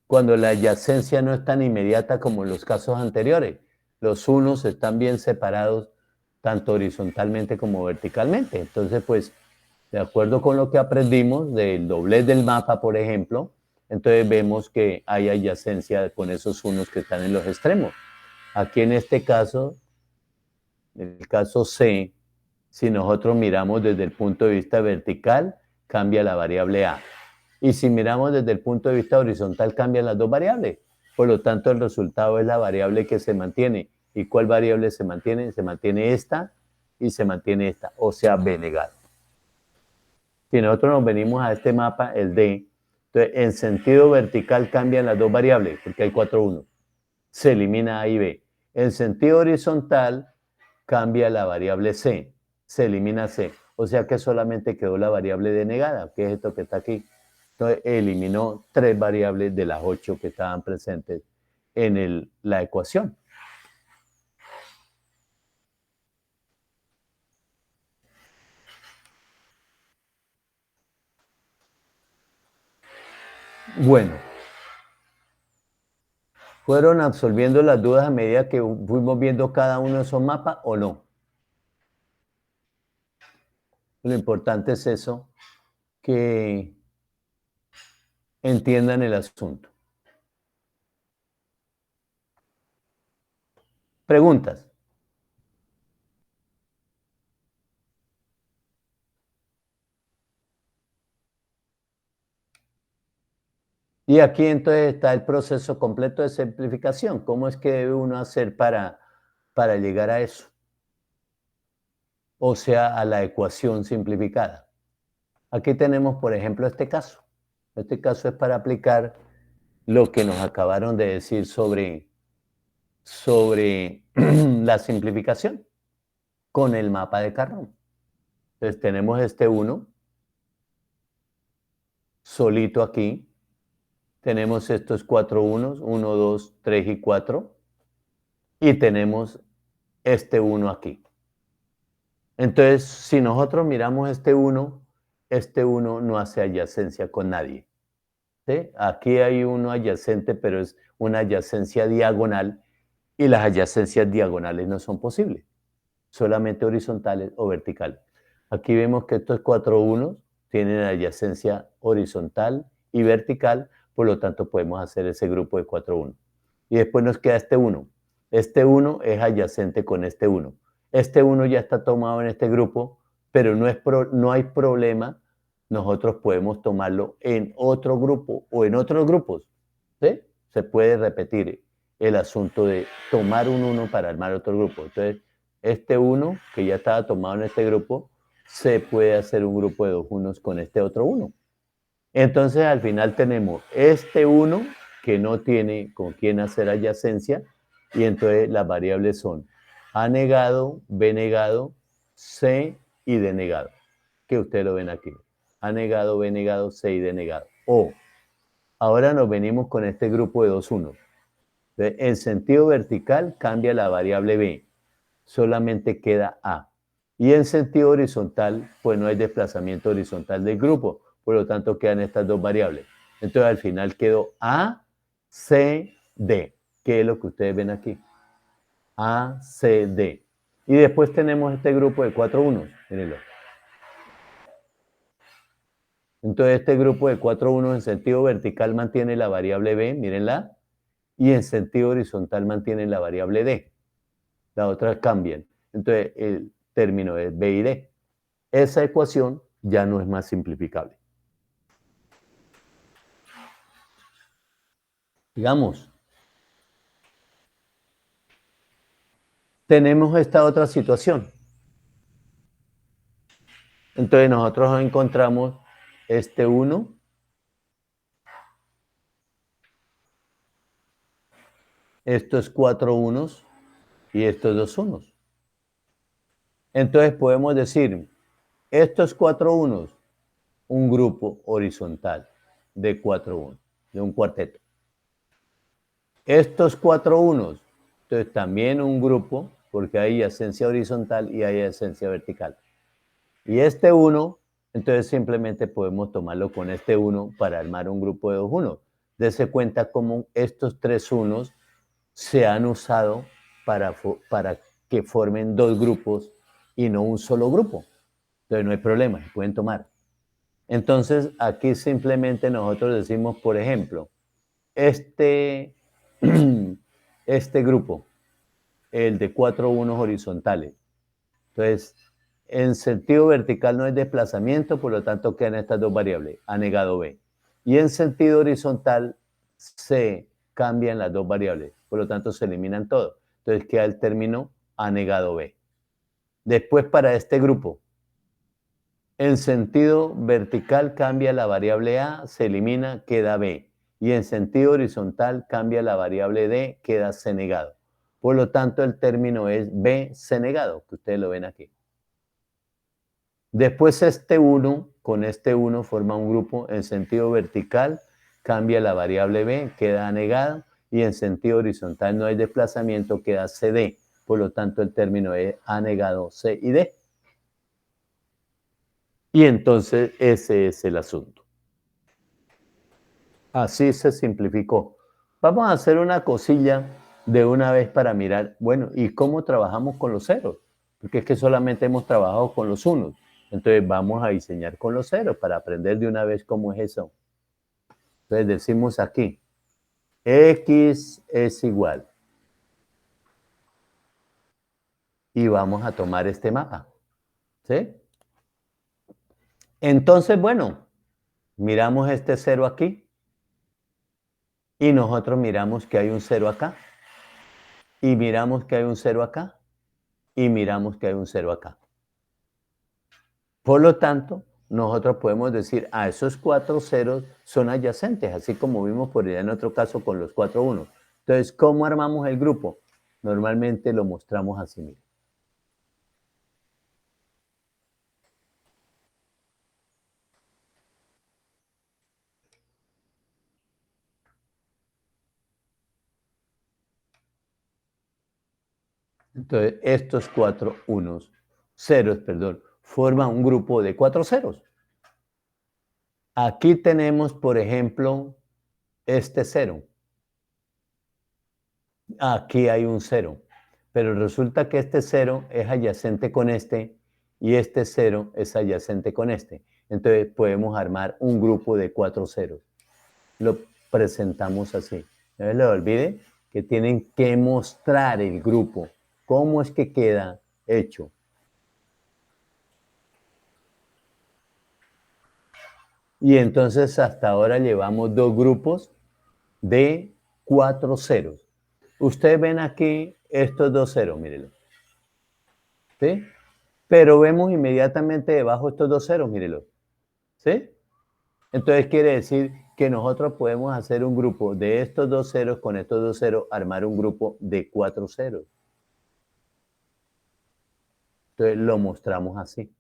Cuando la adyacencia no es tan inmediata como en los casos anteriores, los unos están bien separados tanto horizontalmente como verticalmente. Entonces, pues, de acuerdo con lo que aprendimos del doblez del mapa, por ejemplo, entonces vemos que hay adyacencia con esos unos que están en los extremos. Aquí en este caso, en el caso C, si nosotros miramos desde el punto de vista vertical, cambia la variable A. Y si miramos desde el punto de vista horizontal, cambian las dos variables. Por lo tanto, el resultado es la variable que se mantiene. ¿Y cuál variable se mantiene? Se mantiene esta y se mantiene esta, o sea, B negado. Si nosotros nos venimos a este mapa, el D, entonces en sentido vertical cambian las dos variables, porque hay 4 unos. Se elimina A y B. En sentido horizontal cambia la variable C, se elimina C. O sea que solamente quedó la variable D negada, que es esto que está aquí. Entonces eliminó 3 variables de las 8 que estaban presentes en la ecuación. Bueno, ¿fueron absorbiendo las dudas a medida que fuimos viendo cada uno de esos mapas o no? Lo importante es eso, que entiendan el asunto. Preguntas. Y aquí entonces está el proceso completo de simplificación. ¿Cómo es que debe uno hacer para llegar a eso? O sea, a la ecuación simplificada. Aquí tenemos, por ejemplo, este caso. Este caso es para aplicar lo que nos acabaron de decir sobre la simplificación con el mapa de Carnot. Entonces tenemos este 1 solito aquí. Tenemos estos 4 unos, 1, 2, 3 y 4. Y tenemos este 1 aquí. Entonces, si nosotros miramos este 1 no hace adyacencia con nadie. ¿Sí? Aquí hay uno adyacente, pero es una adyacencia diagonal y las adyacencias diagonales no son posibles, solamente horizontales o verticales. Aquí vemos que estos 4 unos tienen adyacencia horizontal y vertical, por lo tanto podemos hacer ese grupo de 4 unos. Y después nos queda este 1. Este 1 es adyacente con este 1. Este 1 ya está tomado en este grupo, pero no hay problema. Nosotros podemos tomarlo en otro grupo o en otros grupos. ¿Sí? Se puede repetir el asunto de tomar un 1 para armar otro grupo. Entonces, este 1 que ya estaba tomado en este grupo, se puede hacer un grupo de 2 unos con este otro 1. Entonces, al final tenemos este 1 que no tiene con quién hacer adyacencia, y entonces las variables son A negado, B negado, C y D negado, que ustedes lo ven aquí. A negado, B negado, C y D negado. O, ahora nos venimos con este grupo de 2 unos. En sentido vertical cambia la variable B, solamente queda A. Y en sentido horizontal, pues no hay desplazamiento horizontal del grupo, por lo tanto quedan estas dos variables. Entonces al final quedó A, C, D, que es lo que ustedes ven aquí. A, C, D. Y después tenemos este grupo de 4 unos, mírenlo. Entonces este grupo de 4 unos en sentido vertical mantiene la variable B, mírenla, y en sentido horizontal mantiene la variable D. Las otras cambian. Entonces el término es B y D. Esa ecuación ya no es más simplificable. Digamos, tenemos esta otra situación. Entonces nosotros encontramos este 1, estos 4 unos y estos 2 unos. Entonces podemos decir, estos 4 unos, un grupo horizontal de 4 unos, de un cuarteto. Estos 4 unos, entonces también un grupo, porque hay adyacencia horizontal y hay adyacencia vertical. Y este 1, entonces simplemente podemos tomarlo con este 1 para armar un grupo de 2 unos. Dese cuenta cómo estos 3 unos se han usado para que formen 2 grupos y no un solo grupo. Entonces no hay problema, se pueden tomar. Entonces aquí simplemente nosotros decimos, por ejemplo, este grupo, el de 4 unos horizontales. Entonces, en sentido vertical no hay desplazamiento, por lo tanto quedan estas dos variables, A negado B. Y en sentido horizontal se cambian las dos variables, por lo tanto se eliminan todos. Entonces queda el término A negado B. Después para este grupo, en sentido vertical cambia la variable A, se elimina, queda B. Y en sentido horizontal cambia la variable D, queda C negado. Por lo tanto, el término es B, C negado, que ustedes lo ven aquí. Después este 1 con este 1 forma un grupo en sentido vertical, cambia la variable B, queda negada, y en sentido horizontal no hay desplazamiento, queda CD. Por lo tanto, el término es A negado C y D. Y entonces ese es el asunto. Así se simplificó. Vamos a hacer una cosilla de una vez para mirar, bueno, ¿y cómo trabajamos con los ceros? Porque es que solamente hemos trabajado con los unos. Entonces vamos a diseñar con los ceros para aprender de una vez cómo es eso. Entonces decimos aquí, X es igual. Y vamos a tomar este mapa. ¿Sí? Entonces, bueno, miramos este cero aquí. y nosotros miramos que hay un 0 acá, y miramos que hay un 0 acá, y miramos que hay un 0 acá. Por lo tanto, nosotros podemos decir, esos 4 ceros son adyacentes, así como vimos por allá en otro caso con los 4 unos. Entonces, ¿cómo armamos el grupo? Normalmente lo mostramos así, miren. Entonces, estos 4 unos, ceros, perdón, forman un grupo de 4 ceros. Aquí tenemos, por ejemplo, este 0. Aquí hay un 0, pero resulta que este 0 es adyacente con este y este 0 es adyacente con este. Entonces podemos armar un grupo de 4 ceros. Lo presentamos así. No se les olvide que tienen que mostrar el grupo. ¿Cómo es que queda hecho? Y entonces hasta ahora llevamos 2 grupos de 4 ceros. Ustedes ven aquí estos 2 ceros, mírenlo. ¿Sí? Pero vemos inmediatamente debajo estos 2 ceros, mírenlo. ¿Sí? Entonces quiere decir que nosotros podemos hacer un grupo de estos 2 ceros con estos 2 ceros, armar un grupo de 4 ceros. Entonces lo mostramos así.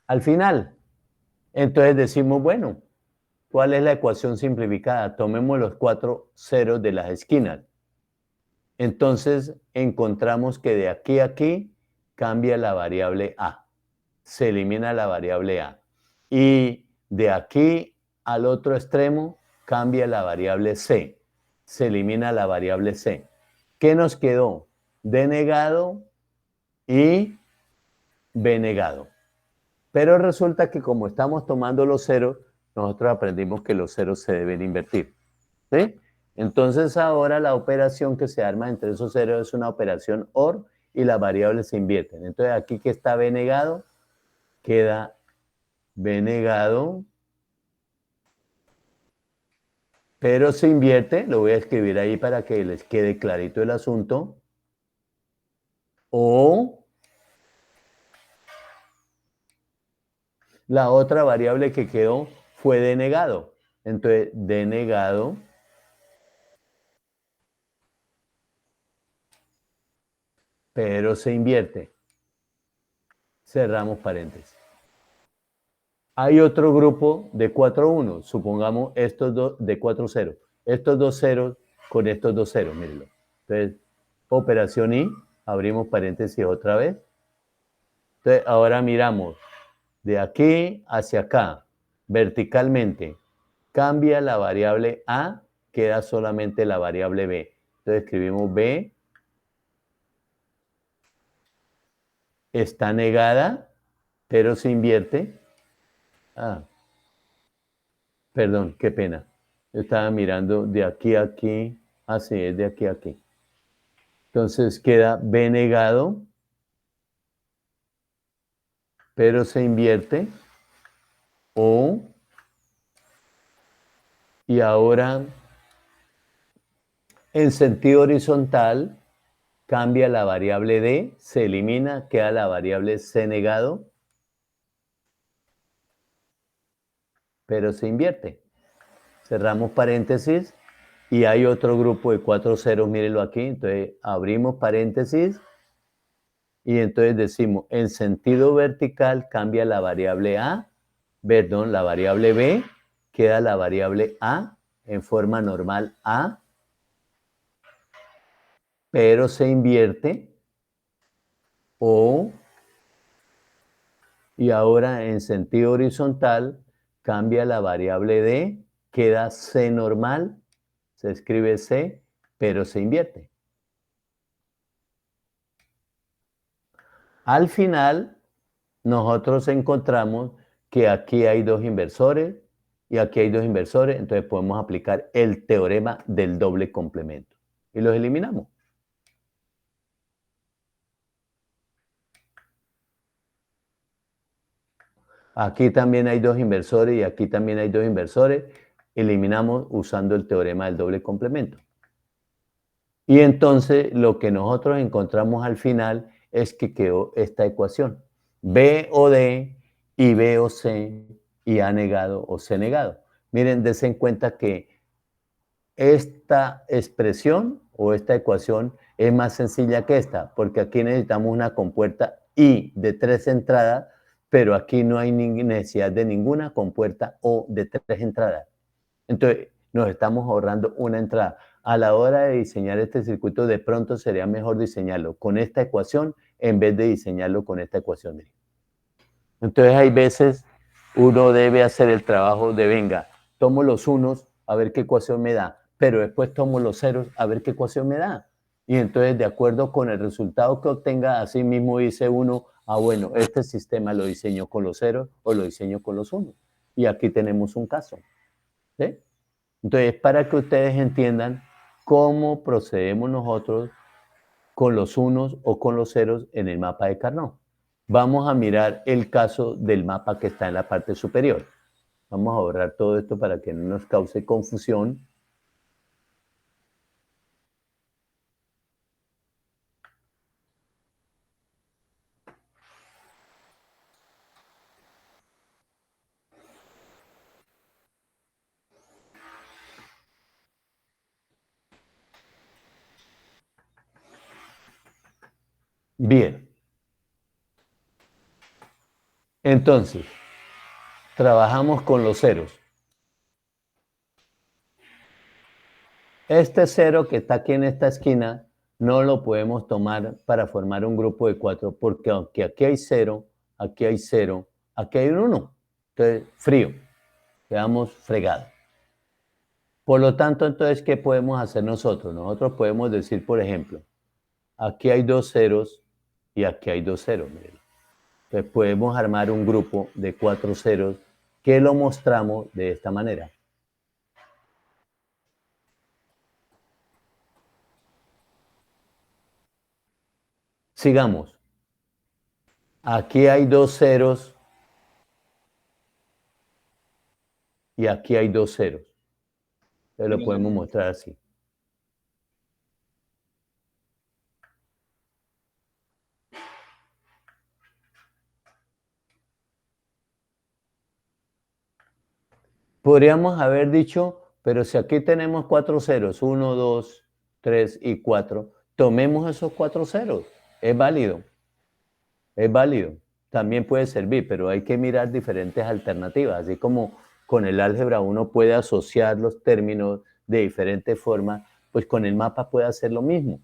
Al final, entonces decimos, bueno, ¿cuál es la ecuación simplificada? Tomemos los 4 ceros de las esquinas. Entonces encontramos que de aquí a aquí cambia la variable a. Se elimina la variable a. Y de aquí al otro extremo cambia la variable c. Se elimina la variable c. ¿Qué nos quedó? D negado y b negado. Pero resulta que como estamos tomando los ceros, nosotros aprendimos que los ceros se deben invertir. ¿Sí? Entonces ahora la operación que se arma entre esos ceros es una operación OR y las variables se invierten. Entonces aquí que está b negado, queda b negado, pero se invierte, lo voy a escribir ahí para que les quede clarito el asunto, o la otra variable que quedó fue d negado. Entonces d negado pero se invierte. Cerramos paréntesis. Hay otro grupo de 4 unos, supongamos estos dos de 4 ceros. Estos 2 ceros con estos 2 ceros, mírenlo. Entonces, operación I, abrimos paréntesis otra vez. Entonces, ahora miramos de aquí hacia acá, verticalmente. Cambia la variable A, queda solamente la variable B. Entonces escribimos B, está negada, pero se invierte. Perdón, qué pena. Estaba mirando de aquí a aquí. Sí, es de aquí a aquí. Entonces queda B negado, pero se invierte. O, y ahora en sentido horizontal cambia la variable D, se elimina, queda la variable C negado, pero se invierte. Cerramos paréntesis y hay otro grupo de 4 ceros, mírenlo aquí. Entonces abrimos paréntesis y entonces decimos, en sentido vertical cambia la variable A, perdón, la variable B, queda la variable A en forma normal A, pero se invierte, O, y ahora en sentido horizontal cambia la variable D, queda C normal, se escribe C, pero se invierte. Al final, nosotros encontramos que aquí hay 2 inversores y aquí hay 2 inversores, entonces podemos aplicar el teorema del doble complemento y los eliminamos. Aquí también hay 2 inversores y aquí también hay 2 inversores. eliminamos usando el teorema del doble complemento. Y entonces lo que nosotros encontramos al final es que quedó esta ecuación. B o D y B o C y A negado o C negado. Miren, dense en cuenta que esta expresión o esta ecuación es más sencilla que esta, porque aquí necesitamos una compuerta I de 3 entradas, pero aquí no hay necesidad de ninguna compuerta O de 3 entradas. Entonces, nos estamos ahorrando una entrada. A la hora de diseñar este circuito, de pronto sería mejor diseñarlo con esta ecuación en vez de diseñarlo con esta ecuación. Entonces, hay veces uno debe hacer el trabajo de, venga, tomo los unos a ver qué ecuación me da, pero después tomo los ceros a ver qué ecuación me da. Y entonces, de acuerdo con el resultado que obtenga, así mismo dice uno, bueno, este sistema lo diseño con los ceros o lo diseño con los unos. Y aquí tenemos un caso. ¿Sí? Entonces, para que ustedes entiendan cómo procedemos nosotros con los unos o con los ceros en el mapa de Carnot. Vamos a mirar el caso del mapa que está en la parte superior. Vamos a borrar todo esto para que no nos cause confusión. Bien. Entonces, trabajamos con los ceros. Este cero que está aquí en esta esquina no lo podemos tomar para formar un grupo de 4, porque aunque aquí hay 0, aquí hay 0, aquí hay un 1. Entonces, frío. Quedamos fregados. Por lo tanto, entonces, ¿qué podemos hacer nosotros? Nosotros podemos decir, por ejemplo, aquí hay 2 ceros y aquí hay 2 ceros. Miren. Entonces, podemos armar un grupo de 4 ceros que lo mostramos de esta manera. Sigamos. Aquí hay 2 ceros y aquí hay 2 ceros. Entonces, lo podemos mostrar así. Podríamos haber dicho, pero si aquí tenemos 4 ceros, 1, 2, 3 y 4, tomemos esos 4 ceros. Es válido. Es válido. También puede servir, pero hay que mirar diferentes alternativas. Así como con el álgebra uno puede asociar los términos de diferentes formas, pues con el mapa puede hacer lo mismo.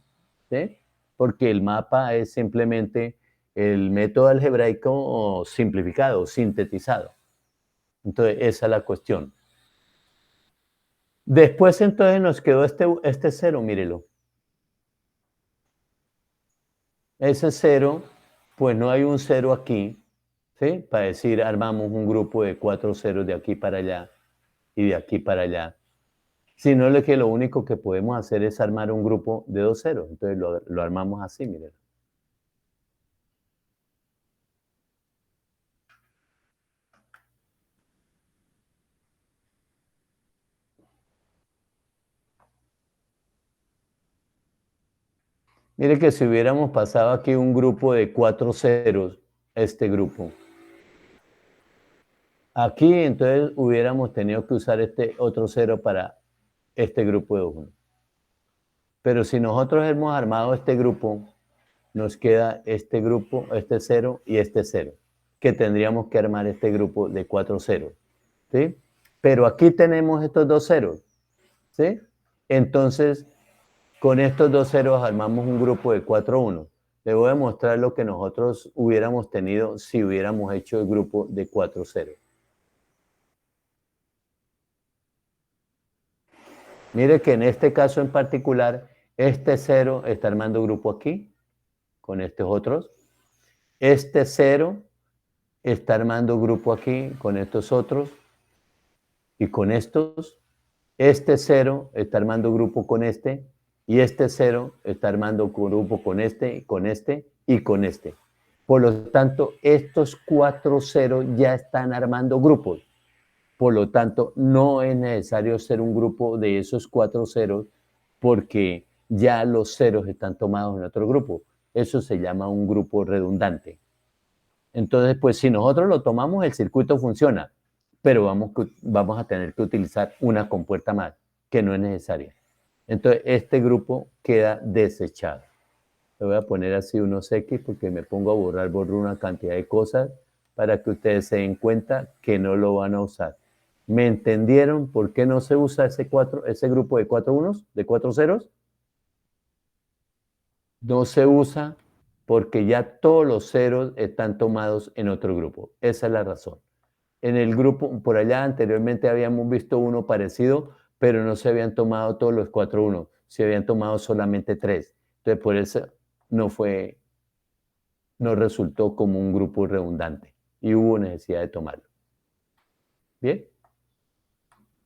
¿Sí? Porque el mapa es simplemente el método algebraico simplificado, sintetizado. Entonces, esa es la cuestión. Después, entonces, nos quedó este cero, mírelo. Ese cero, pues no hay un cero aquí, ¿sí? Para decir, armamos un grupo de 4 ceros de aquí para allá y de aquí para allá. Sino que lo único que podemos hacer es armar un grupo de 2 ceros. Entonces, lo armamos así, miren. Mire que si hubiéramos pasado aquí un grupo de 4 ceros, este grupo. Aquí entonces hubiéramos tenido que usar este otro cero para este grupo de 1. Pero si nosotros hemos armado este grupo, nos queda este grupo, este 0 y este 0, que tendríamos que armar este grupo de 4 ceros, ¿sí? Pero aquí tenemos estos 2 ceros, ¿sí? Entonces, con estos 2 ceros armamos un grupo de 4 1. Le voy a mostrar lo que nosotros hubiéramos tenido si hubiéramos hecho el grupo de 4 ceros. Mire que en este caso en particular, este 0 está armando grupo aquí, con estos otros. Este 0 está armando grupo aquí, con estos otros. Y con estos, este 0 está armando grupo con este. Y este 0 está armando grupo con este y con este. Por lo tanto, estos 4 ceros ya están armando grupos. Por lo tanto, no es necesario ser un grupo de esos 4 ceros porque ya los ceros están tomados en otro grupo. Eso se llama un grupo redundante. Entonces, pues si nosotros lo tomamos, el circuito funciona, pero vamos a tener que utilizar una compuerta más, que no es necesaria. Entonces, este grupo queda desechado. Le voy a poner así unos X porque me pongo a borrar una cantidad de cosas para que ustedes se den cuenta que no lo van a usar. ¿Me entendieron por qué no se usa ese grupo de 4 unos, de 4 ceros? No se usa porque ya todos los ceros están tomados en otro grupo. Esa es la razón. En el grupo, por allá anteriormente habíamos visto uno parecido, pero no se habían tomado todos los 4 unos, se habían tomado solamente 3. Entonces, por eso no resultó como un grupo redundante y hubo necesidad de tomarlo. Bien.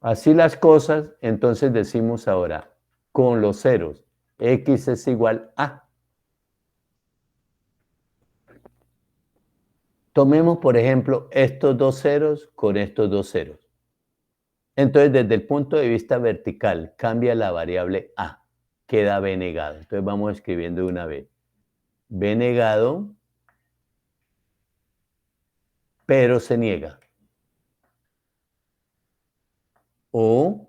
Así las cosas, entonces decimos ahora, con los ceros, x es igual a. Tomemos, por ejemplo, estos dos ceros con estos dos ceros. Entonces, desde el punto de vista vertical, cambia la variable a, queda b negado. Entonces, vamos escribiendo de una vez. B negado, pero se niega. O,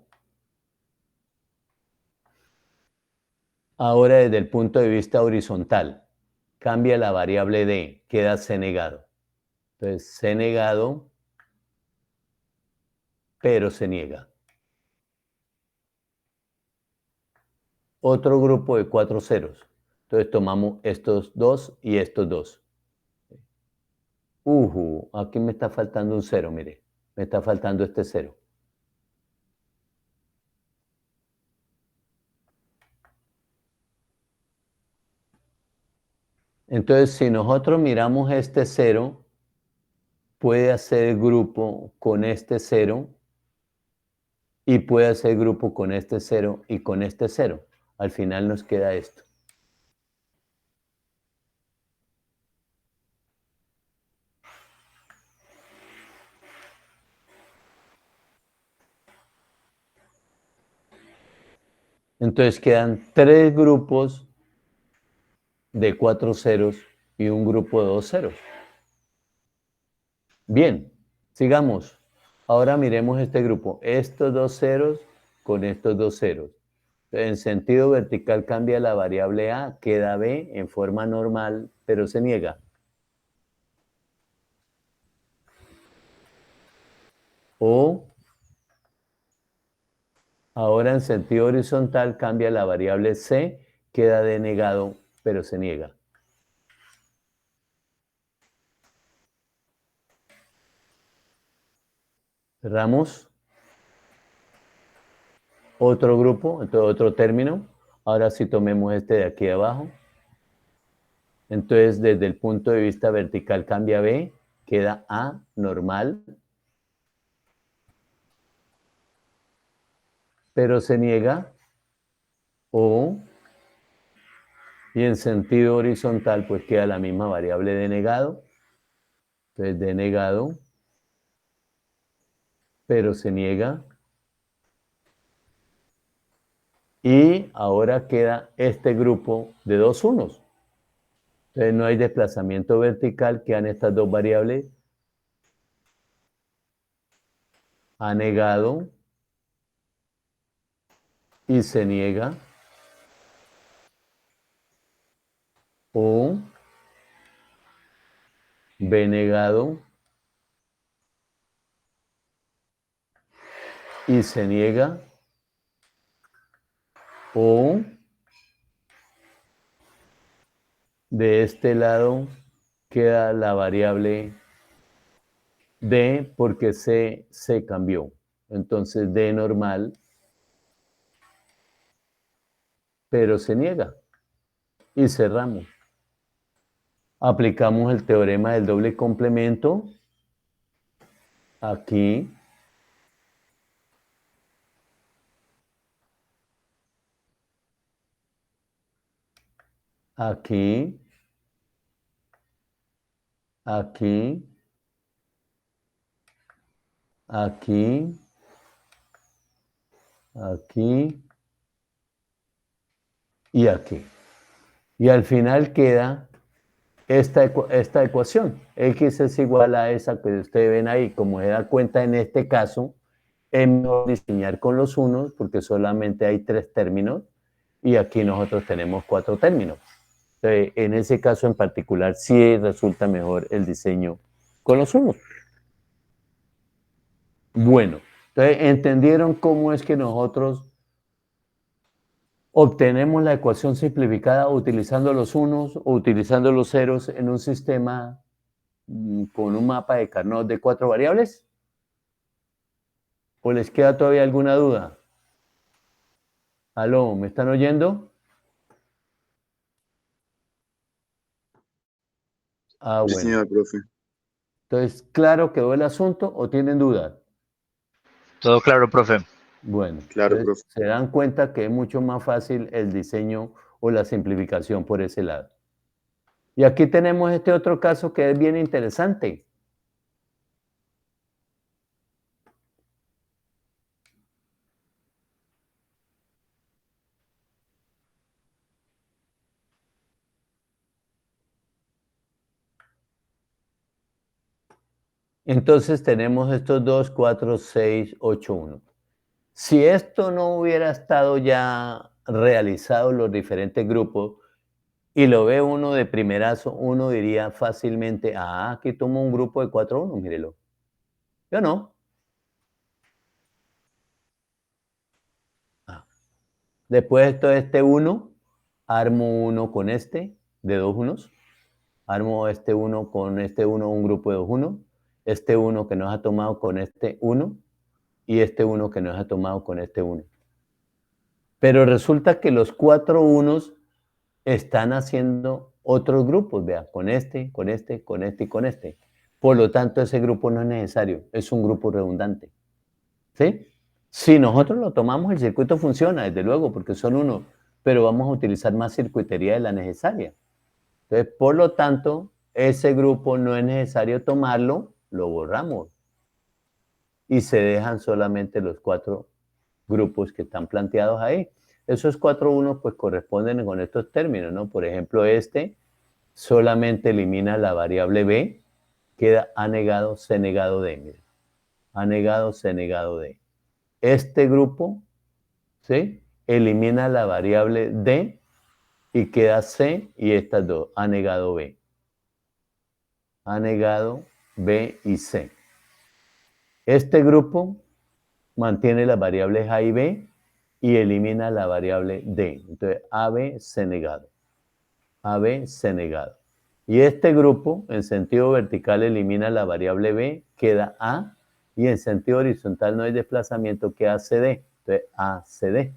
ahora desde el punto de vista horizontal, cambia la variable d, queda c negado. Entonces, c negado, pero se niega. Otro grupo de 4 ceros. Entonces tomamos estos dos y estos dos. Aquí me está faltando un cero, mire. Me está faltando este cero. Entonces, si nosotros miramos este cero, puede hacer grupo con este cero y puede hacer grupo con este cero y con este cero. Al final nos queda esto. Entonces quedan 3 grupos de 4 ceros y un grupo de 2 ceros. Bien, sigamos. Ahora miremos este grupo. Estos dos ceros con estos dos ceros. En sentido vertical cambia la variable a, queda b en forma normal, pero se niega. O ahora en sentido horizontal cambia la variable c, queda d negado, pero se niega. Cerramos. Otro grupo, entonces otro término. Ahora sí tomemos este de aquí abajo. Entonces, desde el punto de vista vertical cambia b, queda a normal, pero se niega. O, y en sentido horizontal, pues queda la misma variable de negado. Entonces, de negado, pero se niega. Y ahora queda este grupo de dos unos. Entonces, no hay desplazamiento vertical, quedan estas dos variables. A negado y se niega. O B negado y se niega. O de este lado queda la variable D porque C se cambió. Entonces D normal, pero se niega. Y cerramos. Aplicamos el teorema del doble complemento. Aquí. Aquí. Aquí. aquí, aquí y aquí. Y al final queda esta ecuación. X es igual a esa que ustedes ven ahí. Como se da cuenta en este caso, es mejor diseñar con los unos porque solamente hay 3 términos y aquí nosotros tenemos 4 términos. Entonces, en ese caso en particular sí resulta mejor el diseño con los unos. Bueno, entonces entendieron cómo es que nosotros obtenemos la ecuación simplificada utilizando los unos o utilizando los ceros en un sistema con un mapa de Carnot de 4 variables. ¿O les queda todavía alguna duda? ¿Aló? ¿Me están oyendo? Ah, Sí, bueno. señor, profe. Entonces, ¿claro quedó el asunto o tienen dudas? Todo claro, profe. Bueno, Claro, entonces profe. se dan cuenta que es mucho más fácil el diseño o la simplificación por ese lado. Y aquí tenemos este otro caso que es bien interesante. Entonces tenemos estos 2, 4, 6, 8, 1. Si esto no hubiera estado ya realizado los diferentes grupos y lo ve uno de primerazo, uno diría fácilmente, ah, aquí tomo un grupo de 4, 1, mírelo. Yo no. Ah. Después esto este 1, armo uno con este de 2 unos. Armo este 1 con este 1, un grupo de 2 1. Este 1 que nos ha tomado con este 1 y este 1 que nos ha tomado con este 1. Pero resulta que los 4 unos están haciendo otros grupos, vea, con este, con este, con este y con este. Por lo tanto, ese grupo no es necesario, es un grupo redundante. ¿Sí? Si nosotros lo tomamos, el circuito funciona, desde luego, porque son uno, pero vamos a utilizar más circuitería de la necesaria. Entonces, por lo tanto, ese grupo no es necesario tomarlo, lo borramos. Y se dejan solamente los 4 grupos que están planteados ahí. Esos 4 unos pues corresponden con estos términos, ¿no? Por ejemplo, este solamente elimina la variable b, queda A negado, C negado D. Miren. A negado, C negado D. Este grupo, ¿sí? Elimina la variable D y queda C y estas dos, A negado B. A negado, B y C. Este grupo mantiene las variables A y B y elimina la variable D. Entonces, AB, C negado. AB, C negado. Y este grupo, en sentido vertical, elimina la variable B, queda A, y en sentido horizontal no hay desplazamiento, queda CD. Entonces, ACD.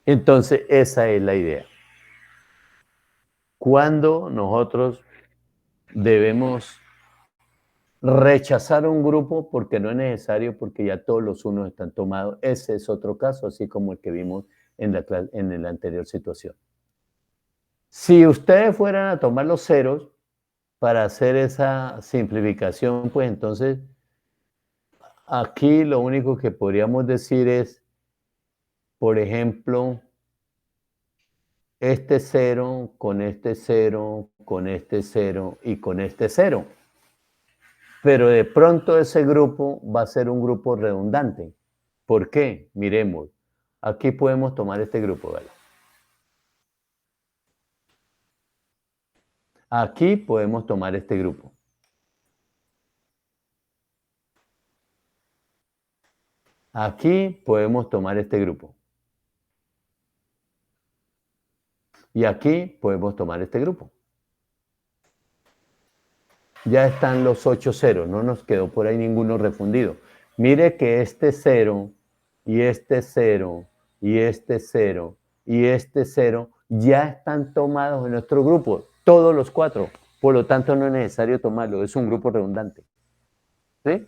Entonces, esa es la idea. Cuando nosotros debemos rechazar un grupo porque no es necesario, porque ya todos los unos están tomados, ese es otro caso, así como el que vimos en la anterior situación. Si ustedes fueran a tomar los ceros para hacer esa simplificación, pues entonces aquí lo único que podríamos decir es, por ejemplo, este 0 con este 0, con este 0 y con este 0. Pero de pronto ese grupo va a ser un grupo redundante. ¿Por qué? Miremos. Aquí podemos tomar este grupo, ¿vale? Aquí podemos tomar este grupo. Aquí podemos tomar este grupo. Y aquí podemos tomar este grupo. Ya están los 8 ceros, no nos quedó por ahí ninguno refundido. Mire que este 0 y este 0 y este 0 y este 0 ya están tomados en nuestro grupo, todos los 4. Por lo tanto, no es necesario tomarlo, es un grupo redundante. ¿Sí?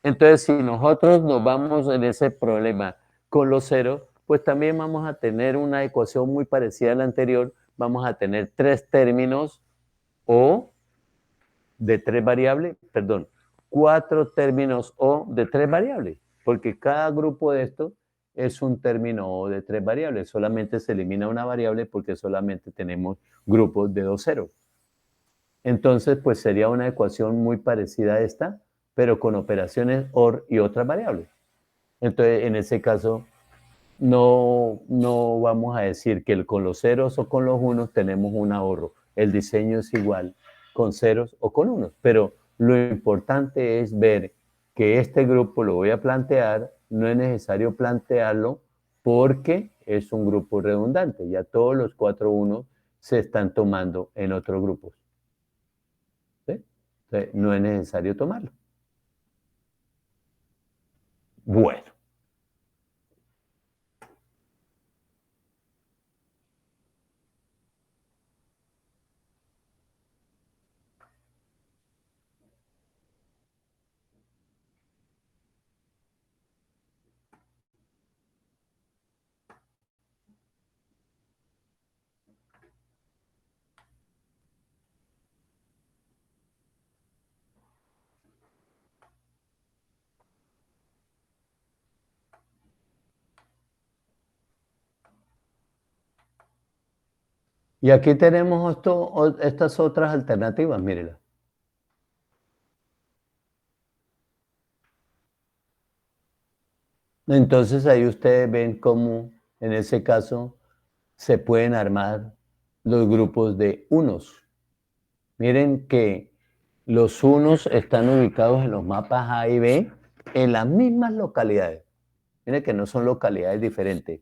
Entonces, si nosotros nos vamos en ese problema con los ceros, pues también vamos a tener una ecuación muy parecida a la anterior. Vamos a tener 3 términos o de 3 variables, perdón, 4 términos O de 3 variables, porque cada grupo de estos es un término O de 3 variables. Solamente se elimina una variable porque solamente tenemos grupos de 2 ceros. Entonces, pues sería una ecuación muy parecida a esta, pero con operaciones OR y otras variables. Entonces, en ese caso, no vamos a decir que con los ceros o con los unos tenemos un ahorro. El diseño es igual con ceros o con unos, pero lo importante es ver que este grupo lo voy a plantear, no es necesario plantearlo porque es un grupo redundante, ya todos los 4 unos se están tomando en otros grupos. ¿Sí? Entonces, no es necesario tomarlo. Bueno. Y aquí tenemos estas otras alternativas, mírenla. Entonces ahí ustedes ven cómo en ese caso se pueden armar los grupos de unos. Miren que los unos están ubicados en los mapas A y B en las mismas localidades. Miren que no son localidades diferentes.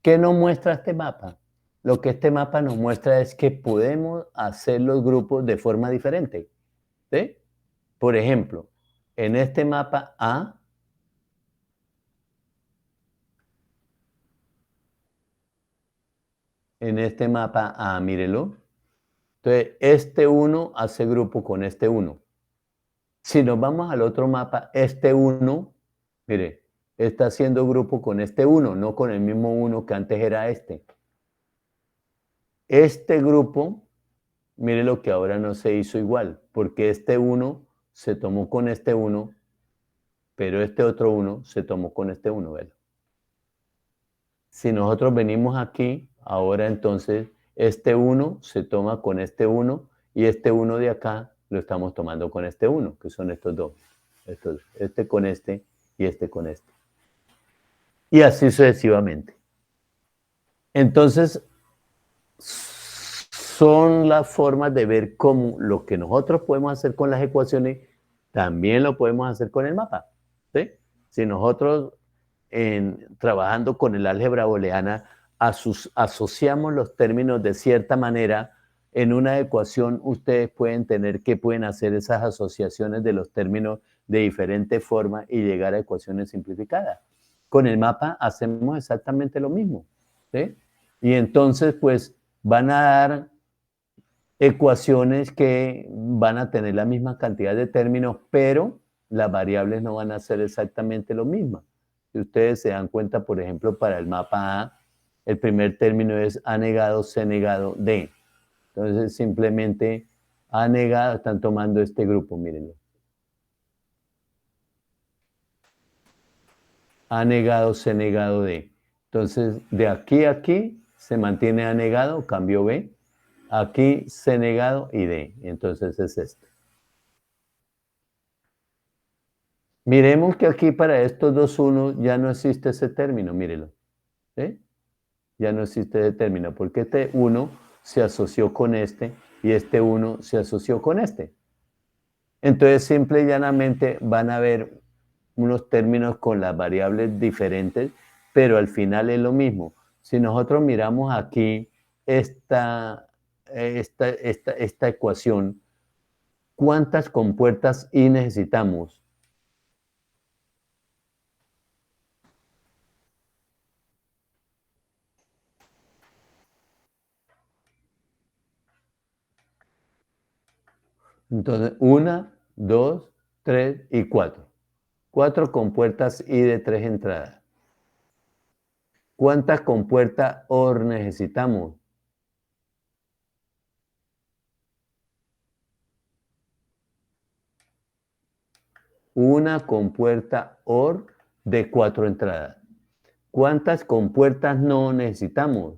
¿Qué nos muestra este mapa? Lo que este mapa nos muestra es que podemos hacer los grupos de forma diferente. ¿Sí? Por ejemplo, en este mapa A, mírelo. Entonces, este 1 hace grupo con este 1. Si nos vamos al otro mapa, este 1, mire, está haciendo grupo con este 1, no con el mismo 1 que antes era este. Este grupo, mire lo que ahora no se hizo igual, porque este 1 se tomó con este 1, pero este otro 1 se tomó con este 1, ¿verdad? Si nosotros venimos aquí, ahora entonces este 1 se toma con este 1 y este 1 de acá lo estamos tomando con este 1, que son estos dos. Este con este y este con este. Y así sucesivamente. Entonces, son las formas de ver cómo lo que nosotros podemos hacer con las ecuaciones, también lo podemos hacer con el mapa. ¿Sí? Si nosotros trabajando con el álgebra booleana, asociamos los términos de cierta manera, en una ecuación ustedes pueden tener que pueden hacer esas asociaciones de los términos de diferente forma y llegar a ecuaciones simplificadas. Con el mapa hacemos exactamente lo mismo. ¿Sí? Y entonces, pues, van a dar ecuaciones que van a tener la misma cantidad de términos, pero las variables no van a ser exactamente lo mismo. Si ustedes se dan cuenta, por ejemplo, para el mapa A, el primer término es A negado, C negado, D. Entonces, simplemente A negado, están tomando este grupo, mírenlo. A negado, C negado, D. Entonces, de aquí a aquí se mantiene A negado, cambio B. Aquí C negado y D. Entonces es este. Miremos que aquí para estos dos unos ya no existe ese término, mírelo. ¿Sí? Ya no existe ese término, porque este 1 se asoció con este y este 1 se asoció con este. Entonces, simple y llanamente van a haber unos términos con las variables diferentes, pero al final es lo mismo. Si nosotros miramos aquí esta ecuación, ¿cuántas compuertas I necesitamos? Entonces, 1, 2, 3 y 4. 4 compuertas I de 3 entradas. ¿Cuántas compuertas OR necesitamos? una compuerta OR de 4 entradas. ¿Cuántas compuertas no necesitamos?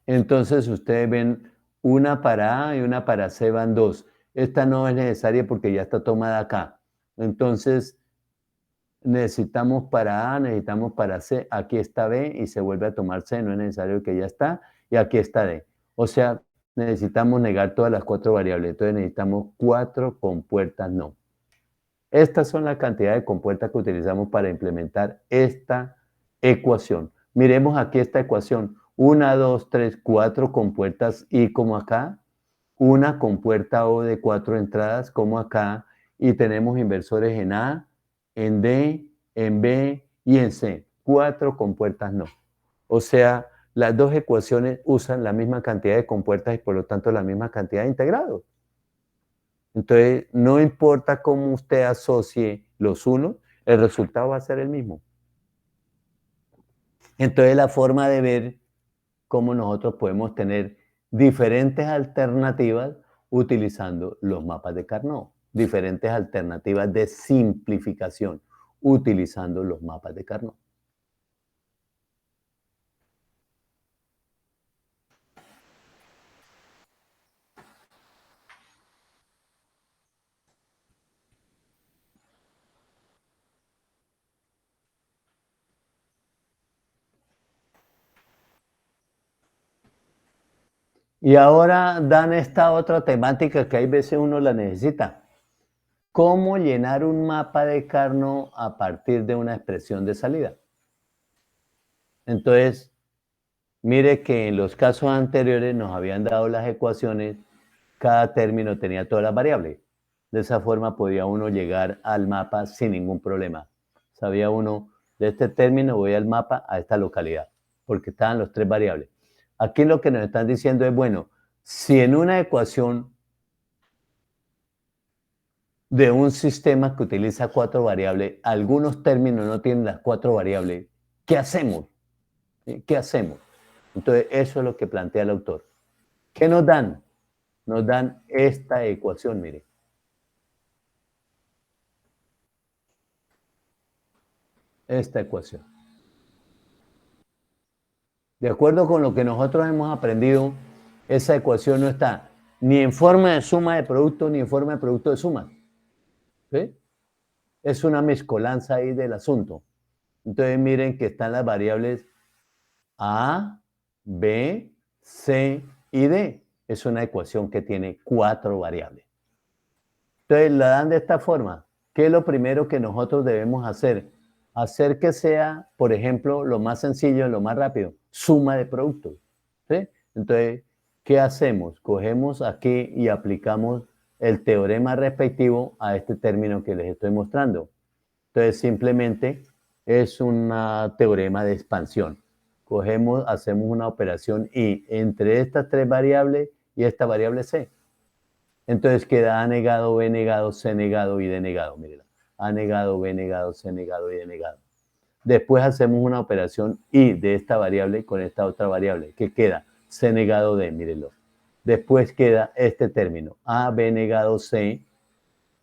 Entonces ustedes ven una para A y una para C van 2. Esta no es necesaria porque ya está tomada acá. Entonces necesitamos para A, necesitamos para C. Aquí está B y se vuelve a tomar C. No es necesario que ya está. Y aquí está D. O sea, necesitamos negar todas las 4 variables. Entonces necesitamos 4 compuertas no. Estas son la cantidad de compuertas que utilizamos para implementar esta ecuación. Miremos aquí esta ecuación. 1, 2, 3, 4 compuertas I como acá. Una compuerta O de 4 entradas como acá. Y tenemos inversores en A, en D, en B y en C. 4 compuertas no. O sea, las dos ecuaciones usan la misma cantidad de compuertas y por lo tanto la misma cantidad de integrados. Entonces, no importa cómo usted asocie los unos, el resultado va a ser el mismo. Entonces, la forma de ver cómo nosotros podemos tener diferentes alternativas utilizando los mapas de Carnot, diferentes alternativas de simplificación utilizando los mapas de Carnot. Y ahora dan esta otra temática que hay veces uno la necesita. ¿Cómo llenar un mapa de Carnot a partir de una expresión de salida? Entonces, mire que en los casos anteriores nos habían dado las ecuaciones, cada término tenía todas las variables. De esa forma podía uno llegar al mapa sin ningún problema. Sabía uno, de este término voy al mapa a esta localidad, porque estaban los 3 variables. Aquí lo que nos están diciendo es, bueno, si en una ecuación de un sistema que utiliza 4 variables, algunos términos no tienen las 4 variables, ¿qué hacemos? ¿Qué hacemos? Entonces, eso es lo que plantea el autor. ¿Qué nos dan? Nos dan esta ecuación, mire. Esta ecuación. De acuerdo con lo que nosotros hemos aprendido, esa ecuación no está ni en forma de suma de producto ni en forma de producto de suma. ¿Sí? Es una mezcolanza ahí del asunto. Entonces miren que están las variables A, B, C y D. Es una ecuación que tiene 4 variables. Entonces la dan de esta forma. ¿Qué es lo primero que nosotros debemos hacer? Hacer que sea, por ejemplo, lo más sencillo, lo más rápido, suma de productos. ¿Sí? Entonces, ¿qué hacemos? Cogemos aquí y aplicamos el teorema respectivo a este término que les estoy mostrando. Entonces, simplemente es un teorema de expansión. Cogemos, hacemos una operación y entre estas 3 variables y esta variable C. Entonces queda A negado, B negado, C negado y D negado. Mírela. A negado, B negado, C negado y D negado. Después hacemos una operación y de esta variable con esta otra variable. ¿Qué queda? C negado, D, mírenlo. Después queda este término. A, B negado, C